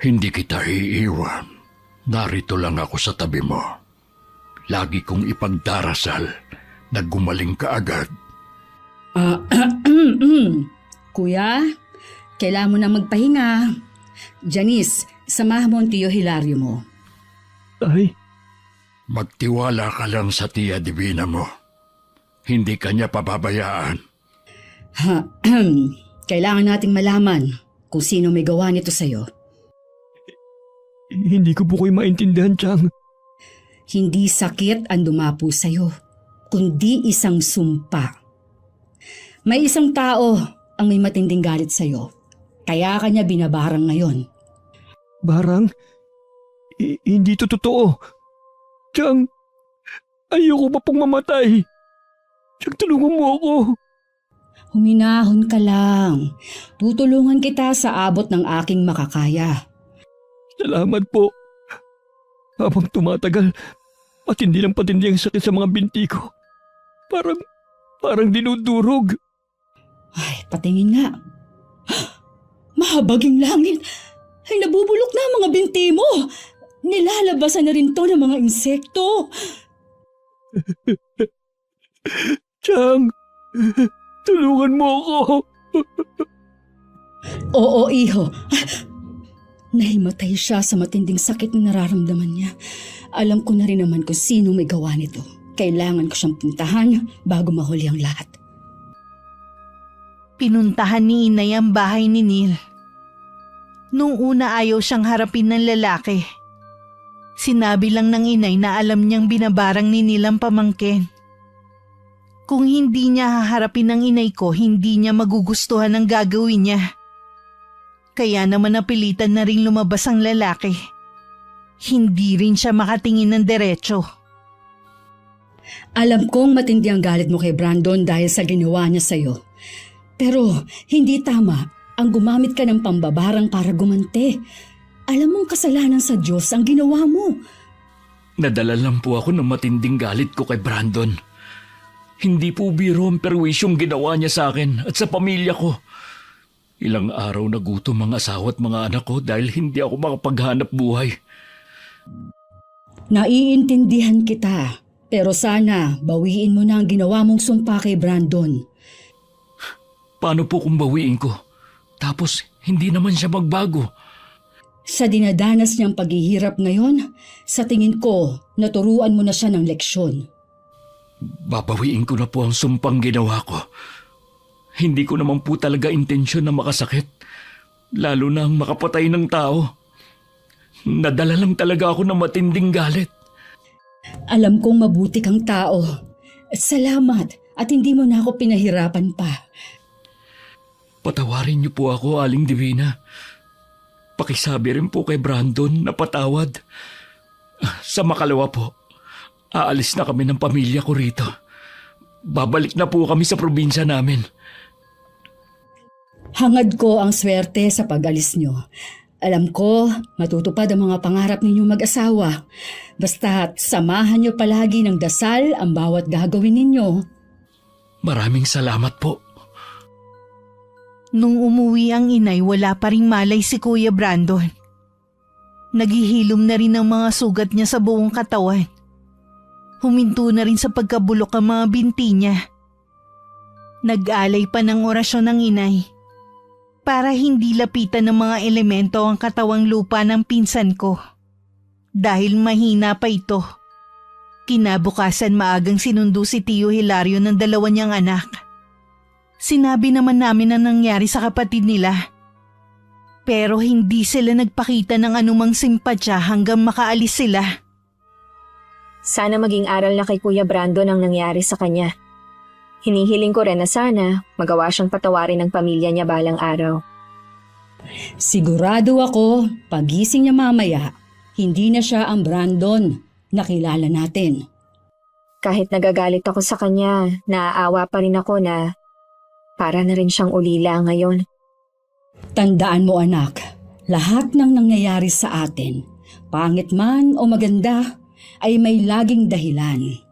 Hindi kita iiwan. Narito lang ako sa tabi mo. Lagi kong ipagdarasal na gumaling ka agad. Kuya, kailangan mo na magpahinga. Janice, samahan mo ang Tio Hilario mo. Tay, Magtiwala ka lang sa Tia Divina mo. Hindi ka niya pababayaan. Kailangan nating malaman kung sino may gawa nito sa'yo. hindi ko po kayo maintindihan, Chang. Hindi sakit ang dumapo sa'yo, kundi isang sumpa. May isang tao ang may matinding galit sa'yo, kaya kanya binabarang ngayon. Barang? Hindi to totoo. Chang, ayoko pa pong mamatay. Chang, tulungan mo ako. Huminahon ka lang. Tutulungan kita sa abot ng aking makakaya. Salamat po. Habang tumatagal, patindi ng patindi ang sakit sa mga binti ko. Parang dinudurog. Ay, patingin nga. Mahabaging langit. Ay, nabubulok na ang mga binti mo. Nilalabasan na rin to ng mga insekto. Chang, tulungan mo ako. Oo, iho. Nahimatay siya sa matinding sakit na nararamdaman niya. Alam ko na rin naman kung sino may gawa nito. Kailangan ko siyang puntahan bago mahuli ang lahat. Pinuntahan ni inay ang bahay ni Neil. Nung una ayaw siyang harapin ng lalaki. Sinabi lang ng inay na alam niyang binabarang ni Neil ang pamangkin. Kung hindi niya haharapin ng inay ko, hindi niya magugustuhan ang gagawin niya. Kaya naman napilitan na rin lumabas ang lalaki. Hindi rin siya makatingin ng diretso. Alam kong matindi ang galit mo kay Brandon dahil sa ginawa niya sa'yo. Pero hindi tama ang gumamit ka ng pambabarang para gumante. Alam mong kasalanan sa Diyos ang ginawa mo. Nadala lang po ako ng matinding galit ko kay Brandon. Hindi po biro ang perwisyong ginawa niya sa akin at sa pamilya ko. Ilang araw na gutom ang asawa at mga anak ko dahil hindi ako makapaghanap buhay. Naiintindihan kita, pero sana bawiin mo na ang ginawa mong sumpa kay Brandon. Paano po kung bawiin ko? Tapos hindi naman siya magbago. Sa dinadanas niyang paghihirap ngayon, sa tingin ko, naturuan mo na siya ng leksyon. Babawiin ko na po ang sumpang ginawa ko. Hindi ko naman po talaga intensyon na makasakit. Lalo na ang makapatay ng tao. Nadala lang talaga ako ng matinding galit. Alam kong mabuti kang tao. Salamat at hindi mo na ako pinahirapan pa. Patawarin niyo po ako, Aling Divina. Pakisabi rin po kay Brandon na patawad. Sa makalawa po, aalis na kami ng pamilya ko rito. Babalik na po kami sa probinsya namin. Hangad ko ang swerte sa pag-alis nyo. Alam ko, matutupad ang mga pangarap ninyong mag-asawa. Basta't samahan nyo palagi ng dasal ang bawat gagawin ninyo. Maraming salamat po. Nung umuwi ang inay, wala pa ring malay si Kuya Brandon. Naghihilom na rin ang mga sugat niya sa buong katawan. Huminto na rin sa pagkabulok ang mga binti niya. Nag-alay pa ng orasyon ng inay para hindi lapitan ng mga elemento ang katawang lupa ng pinsan ko. Dahil mahina pa ito. Kinabukasan maagang sinundo si Tio Hilario ng dalawa niyang anak. Sinabi naman namin ang nangyari sa kapatid nila. Pero hindi sila nagpakita ng anumang simpatya hanggang makaalis sila. Sana maging aral na kay Kuya Brandon ang nangyari sa kanya. Hinihiling ko rin na sana magawa siyang patawarin ng pamilya niya balang araw. Sigurado ako, pagising niya mamaya, hindi na siya ang Brandon na kilala natin. Kahit nagagalit ako sa kanya, naaawa pa rin ako na para na rin siyang ulila ngayon. Tandaan mo anak, lahat ng nangyayari sa atin, pangit man o maganda, ay may laging dahilan.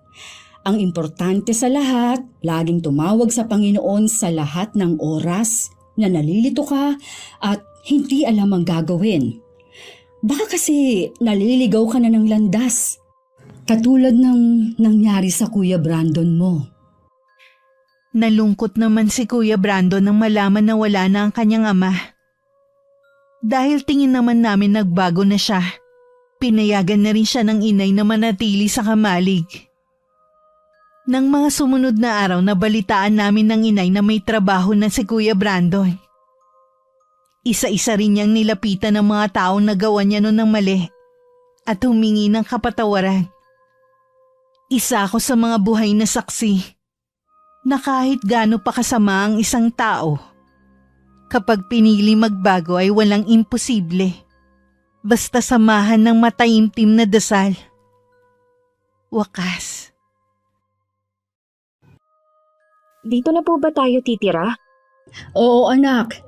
Ang importante sa lahat, laging tumawag sa Panginoon sa lahat ng oras na nalilito ka at hindi alam ang gagawin. Baka kasi naliligaw ka na ng landas, katulad ng nangyari sa Kuya Brandon mo. Nalungkot naman si Kuya Brandon nang malaman na wala na ang kanyang ama. Dahil tingin naman namin nagbago na siya, pinayagan na rin siya ng inay na manatili sa kamalig. Nang mga sumunod na araw, nabalitaan namin ng inay na may trabaho na si Kuya Brandon. Isa-isa rin niyang nilapitan ng mga taong nagawa niya noon ng mali at humingi ng kapatawaran. Isa ako sa mga buhay na saksi na kahit gaano pa kasama ang isang tao, kapag pinili magbago ay walang imposible. Basta samahan ng mataimtim na dasal. Wakas. Dito na po ba tayo titira? Oo anak,